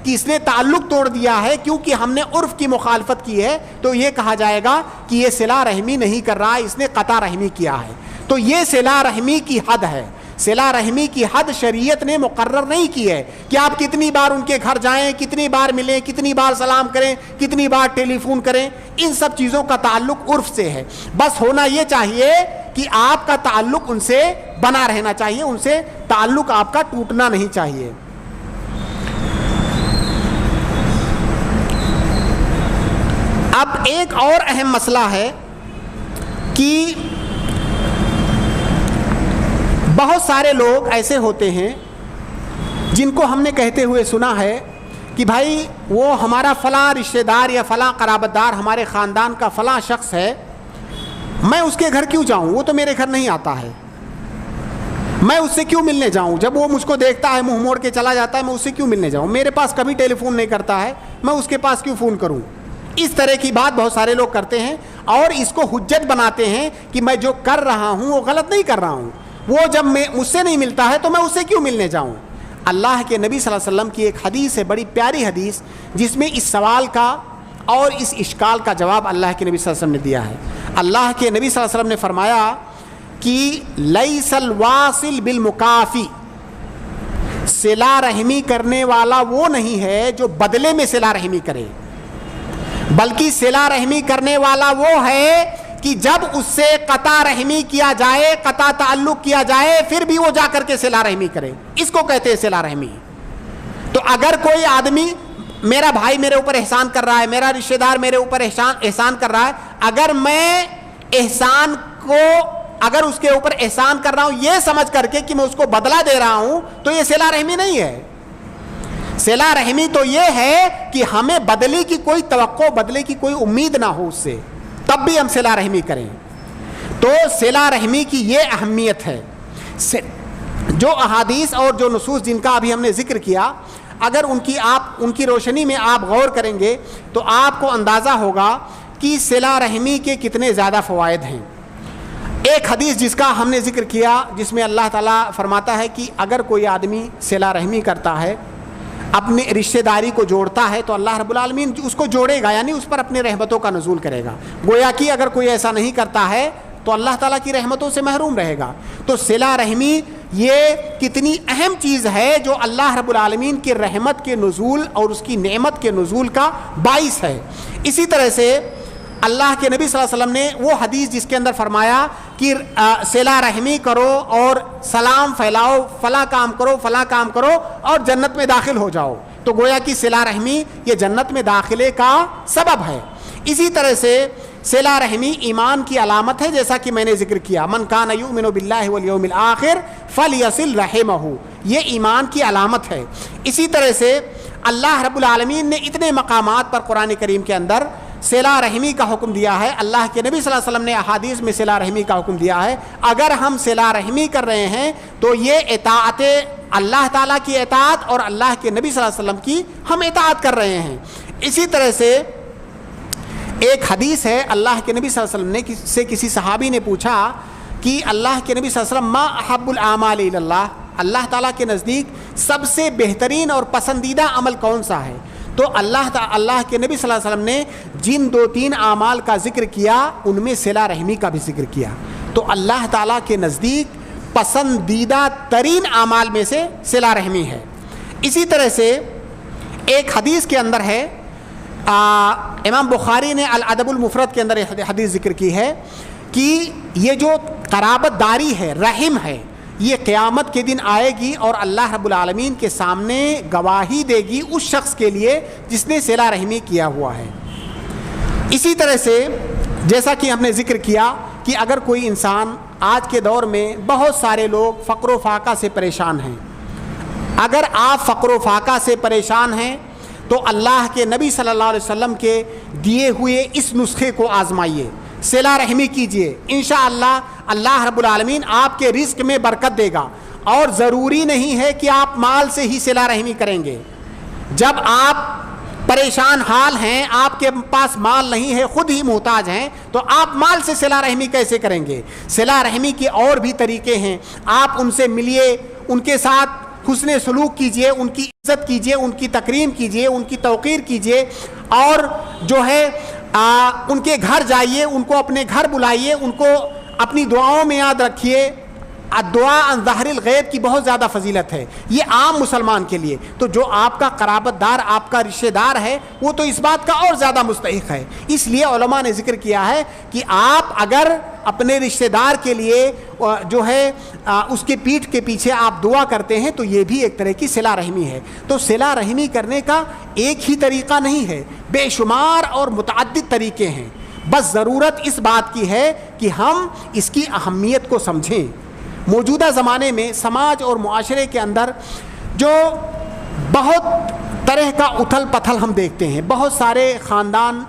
کہ اس نے تعلق توڑ دیا ہے کیونکہ ہم نے عرف کی مخالفت کی ہے تو یہ کہا جائے گا کہ یہ صلہ رحمی نہیں کر رہا, اس نے قطع رحمی کیا ہے. تو یہ صلہ رحمی کی حد ہے. صلہ رحمی کی حد شریعت نے مقرر نہیں کی ہے کہ آپ کتنی بار ان کے گھر جائیں, کتنی بار ملیں, کتنی بار سلام کریں, کتنی بار ٹیلی فون کریں. ان سب چیزوں کا تعلق عرف سے ہے. بس ہونا یہ چاہیے کہ آپ کا تعلق ان سے بنا رہنا چاہیے, ان سے تعلق آپ کا ٹوٹنا نہیں چاہیے. اب ایک اور اہم مسئلہ ہے کہ بہت سارے لوگ ایسے ہوتے ہیں جن کو ہم نے کہتے ہوئے سنا ہے کہ بھائی وہ ہمارا فلاں رشتہ دار یا فلاں قرابت دار ہمارے خاندان کا فلاں شخص ہے, میں اس کے گھر کیوں جاؤں, وہ تو میرے گھر نہیں آتا ہے, میں اس سے کیوں ملنے جاؤں, جب وہ مجھ کو دیکھتا ہے منہ موڑ کے چلا جاتا ہے میں اس سے کیوں ملنے جاؤں, میرے پاس کبھی ٹیلی فون نہیں کرتا ہے, میں اس کے پاس کیوں فون کروں. اس طرح کی بات بہت سارے لوگ کرتے ہیں اور اس کو حجت بناتے ہیں کہ میں جو کر رہا ہوں وہ غلط نہیں کر رہا ہوں, وہ جب مجھ سے نہیں ملتا ہے تو میں اس سے کیوں ملنے جاؤں. اللہ کے نبی صلی اللہ علیہ وسلم کی ایک حدیث ہے, بڑی پیاری حدیث, جس میں اس سوال کا اور اس اشکال کا جواب اللہ کے نبی صلی اللہ علیہ وسلم نے دیا ہے. اللہ کے نبی صلی اللہ علیہ وسلم نے فرمایا کہ لیس الواصل بالمکافی, صلہ رحمی کرنے والا وہ نہیں ہے جو بدلے میں صلہ رحمی کرے, بلکہ صلہ رحمی کرنے والا وہ ہے کہ جب اس سے قطع رحمی کیا جائے, قطع تعلق کیا جائے, پھر بھی وہ جا کر کے صلہ رحمی کرے. اس کو کہتے ہیں صلہ رحمی. تو اگر کوئی آدمی, میرا بھائی میرے اوپر احسان کر رہا ہے, میرا رشتہ دار میرے اوپر احسان کر رہا ہے, اگر میں احسان کو, اگر اس کے اوپر احسان کر رہا ہوں یہ سمجھ کر کے کہ میں اس کو بدلہ دے رہا ہوں, تو یہ صلہ رحمی نہیں ہے. صلہ رحمی تو یہ ہے کہ ہمیں بدلے کی کوئی توقع, بدلے کی کوئی امید نہ ہو اس سے, تب بھی ہم صلہ رحمی کریں. تو صلہ رحمی کی یہ اہمیت ہے. جو احادیث اور جو نصوص جن کا ابھی ہم نے ذکر کیا, اگر ان کی روشنی میں آپ غور کریں گے تو آپ کو اندازہ ہوگا کہ صلہ رحمی کے کتنے زیادہ فوائد ہیں. ایک حدیث جس کا ہم نے ذکر کیا, جس میں اللہ تعالیٰ فرماتا ہے کہ اگر کوئی آدمی صلہ رحمی کرتا ہے, اپنے رشتہ داری کو جوڑتا ہے, تو اللہ رب العالمین اس کو جوڑے گا, یعنی اس پر اپنے رحمتوں کا نزول کرے گا. گویا کہ اگر کوئی ایسا نہیں کرتا ہے تو اللہ تعالیٰ کی رحمتوں سے محروم رہے گا. تو صلہ رحمی یہ کتنی اہم چیز ہے جو اللہ رب العالمین کی رحمت کے نزول اور اس کی نعمت کے نزول کا باعث ہے. اسی طرح سے اللہ کے نبی صلی اللہ علیہ وسلم نے وہ حدیث جس کے اندر فرمایا کہ صلہ رحمی کرو اور سلام پھیلاؤ, فلاں کام کرو, فلاں کام کرو اور جنت میں داخل ہو جاؤ, تو گویا کہ صلہ رحمی یہ جنت میں داخلے کا سبب ہے. اسی طرح سے صلہ رحمی ایمان کی علامت ہے, جیسا کہ میں نے ذکر کیا, من کان یؤمن باللہ والیوم الآخر فلیصل رحمہ, یہ ایمان کی علامت ہے. اسی طرح سے اللہ رب العالمین نے اتنے مقامات پر قرآن کریم کے اندر صلہ رحمی کا حکم دیا ہے. اللہ کے نبی صلی اللہ علیہ وسلم نے احادیث میں صلہ رحمی کا حکم دیا ہے. اگر ہم صلہ رحمی کر رہے ہیں تو یہ اطاعت, اللہ تعالیٰ کی اطاعت اور اللہ کے نبی صلی اللہ علیہ وسلم کی ہم اطاعت کر رہے ہیں. اسی طرح سے ایک حدیث ہے, اللہ کے نبی صلی اللہ علیہ وسلم نے سے کسی صحابی نے پوچھا کہ اللہ کے نبی صلی اللہ علیہ وسلم ما احب الاعمال الی اللہ, اللہ تعالیٰ کے نزدیک سب سے بہترین اور پسندیدہ عمل کون سا ہے؟ تو اللہ کے نبی صلی اللہ علیہ وسلم نے جن 2-3 اعمال کا ذکر کیا ان میں صلہ رحمی کا بھی ذکر کیا. تو اللہ تعالیٰ کے نزدیک پسندیدہ ترین اعمال میں سے صلہ رحمی ہے. اسی طرح سے ایک حدیث کے اندر ہے, امام بخاری نے الادب المفرد کے اندر حدیث ذکر کی ہے کہ یہ جو قرابت داری ہے, رحم ہے, یہ قیامت کے دن آئے گی اور اللہ رب العالمین کے سامنے گواہی دے گی اس شخص کے لیے جس نے صلہ رحمی کیا ہوا ہے۔ اسی طرح سے جیسا کہ ہم نے ذکر کیا کہ اگر کوئی انسان، آج کے دور میں بہت سارے لوگ فقر و فاقہ سے پریشان ہیں، اگر آپ فقر و فاقہ سے پریشان ہیں تو اللہ کے نبی صلی اللہ علیہ وسلم کے دیے ہوئے اس نسخے کو آزمائیے، صلہ رحمی کیجئے، انشاءاللہ اللہ رب العالمین آپ کے رزق میں برکت دے گا۔ اور ضروری نہیں ہے کہ آپ مال سے ہی صلہ رحمی کریں گے۔ جب آپ پریشان حال ہیں، آپ کے پاس مال نہیں ہے، خود ہی محتاج ہیں، تو آپ مال سے صلہ رحمی کیسے کریں گے؟ صلہ رحمی کے اور بھی طریقے ہیں، آپ ان سے ملیے، ان کے ساتھ حسن سلوک کیجئے، ان کی عزت کیجئے، ان کی تکریم کیجئے، ان کی توقیر کیجئے، اور جو ہے ان کے گھر جائیے، ان کو اپنے گھر بلائیے، ان کو اپنی دعاؤں میں یاد رکھیے۔ دعا عن ظہر الغیب کی بہت زیادہ فضیلت ہے، یہ عام مسلمان کے لیے۔ تو جو آپ کا قرابت دار، آپ کا رشتہ دار ہے، وہ تو اس بات کا اور زیادہ مستحق ہے۔ اس لیے علماء نے ذکر کیا ہے کہ آپ اگر اپنے رشتہ دار کے لیے جو ہے اس کے پیٹھ کے پیچھے آپ دعا کرتے ہیں تو یہ بھی ایک طرح کی صلہ رحمی ہے۔ تو صلہ رحمی کرنے کا ایک ہی طریقہ نہیں ہے، بے شمار اور متعدد طریقے ہیں، بس ضرورت اس بات کی ہے کہ ہم اس کی اہمیت کو سمجھیں۔ موجودہ زمانے میں سماج اور معاشرے کے اندر جو بہت طرح کا اتھل پتھل ہم دیکھتے ہیں، بہت سارے خاندان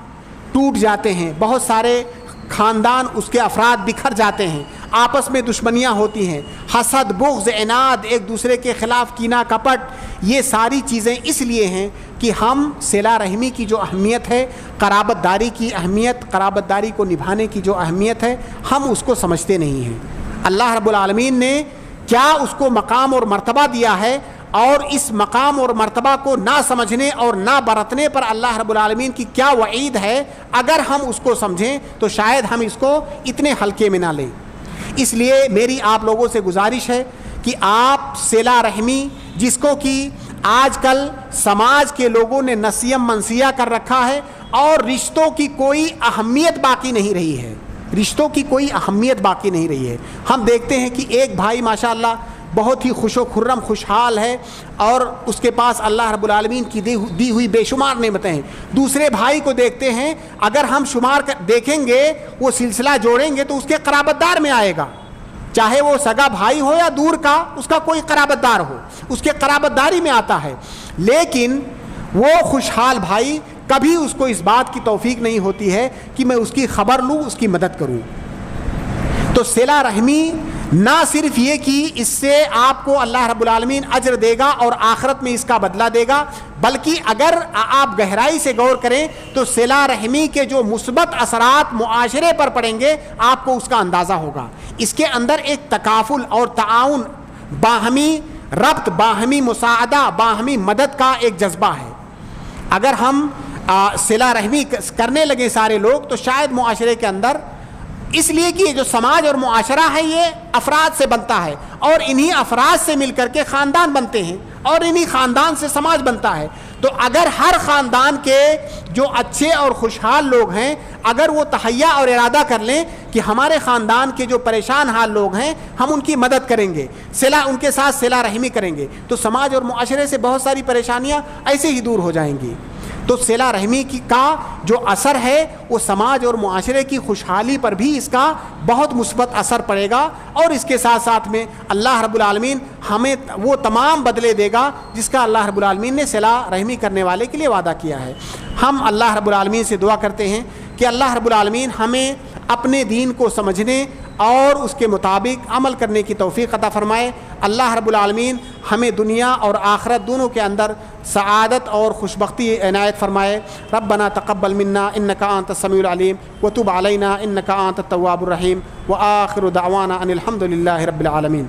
ٹوٹ جاتے ہیں، بہت سارے خاندان اس کے افراد بکھر جاتے ہیں، آپس میں دشمنیاں ہوتی ہیں، حسد، بغض، عناد، ایک دوسرے کے خلاف کینہ کپٹ، یہ ساری چیزیں اس لیے ہیں کہ ہم صلہ رحمی کی جو اہمیت ہے، قرابت داری کی اہمیت، قرابت داری کو نبھانے کی جو اہمیت ہے، ہم اس کو سمجھتے نہیں ہیں۔ اللہ رب العالمین نے کیا اس کو مقام اور مرتبہ دیا ہے، اور اس مقام اور مرتبہ کو نہ سمجھنے اور نہ برتنے پر اللہ رب العالمین کی کیا وعید ہے، اگر ہم اس کو سمجھیں تو شاید ہم اس کو اتنے ہلکے میں نہ لیں۔ اس لیے میری آپ لوگوں سے گزارش ہے کہ آپ صلہ رحمی، جس کو کہ آج کل سماج کے لوگوں نے نسیم منسیہ کر رکھا ہے، اور رشتوں کی کوئی اہمیت باقی نہیں رہی ہے، رشتوں کی کوئی اہمیت باقی نہیں رہی ہے۔ ہم دیکھتے ہیں کہ ایک بھائی ماشاءاللہ بہت ہی خوش و خرم خوشحال ہے، اور اس کے پاس اللہ رب العالمین کی دی ہوئی بے شمار نعمتیں ہیں۔ دوسرے بھائی کو دیکھتے ہیں، اگر ہم شمار دیکھیں گے، وہ سلسلہ جوڑیں گے تو اس کے قرابت دار میں آئے گا، چاہے وہ سگا بھائی ہو یا دور کا اس کا کوئی قرابت دار ہو، اس کے قرابت داری میں آتا ہے۔ لیکن وہ خوشحال بھائی کبھی اس کو اس بات کی توفیق نہیں ہوتی ہے کہ میں اس کی خبر لوں، اس کی مدد کروں۔ تو صلہ رحمی نہ صرف یہ کہ اس سے آپ کو اللہ رب العالمین اجر دے گا اور آخرت میں اس کا بدلہ دے گا، بلکہ اگر آپ گہرائی سے غور کریں تو صلہ رحمی کے جو مثبت اثرات معاشرے پر پڑیں گے، آپ کو اس کا اندازہ ہوگا۔ اس کے اندر ایک تکافل اور تعاون، باہمی ربط، باہمی مساعدہ، باہمی مدد کا ایک جذبہ ہے۔ اگر ہم صلہ رحمی کرنے لگے سارے لوگ تو شاید معاشرے کے اندر، اس لیے کہ جو سماج اور معاشرہ ہے یہ افراد سے بنتا ہے، اور انہی افراد سے مل کر کے خاندان بنتے ہیں، اور انہی خاندان سے سماج بنتا ہے۔ تو اگر ہر خاندان کے جو اچھے اور خوشحال لوگ ہیں، اگر وہ تہیہ اور ارادہ کر لیں کہ ہمارے خاندان کے جو پریشان حال لوگ ہیں ہم ان کی مدد کریں گے، ان کے ساتھ صلہ رحمی کریں گے، تو سماج اور معاشرے سے بہت ساری پریشانیاں ایسے ہی دور ہو جائیں گی۔ تو صلہ رحمی کا جو اثر ہے وہ سماج اور معاشرے کی خوشحالی پر بھی اس کا بہت مثبت اثر پڑے گا، اور اس کے ساتھ ساتھ میں اللہ رب العالمین ہمیں وہ تمام بدلے دے گا جس کا اللہ رب العالمین نے صلہ رحمی کرنے والے کے لیے وعدہ کیا ہے۔ ہم اللہ رب العالمین سے دعا کرتے ہیں کہ اللہ رب العالمین ہمیں اپنے دین کو سمجھنے اور اس کے مطابق عمل کرنے کی توفیق عطا فرمائے۔ اللہ رب العالمین ہمیں دنیا اور آخرت دونوں کے اندر سعادت اور خوشبختی عنایت فرمائے۔ ربنا تقبل منا انک انت السمیع العلیم وتب علینا انک انت التواب الرحیم، وآخر دعوانا ان الحمد للہ رب العالمین۔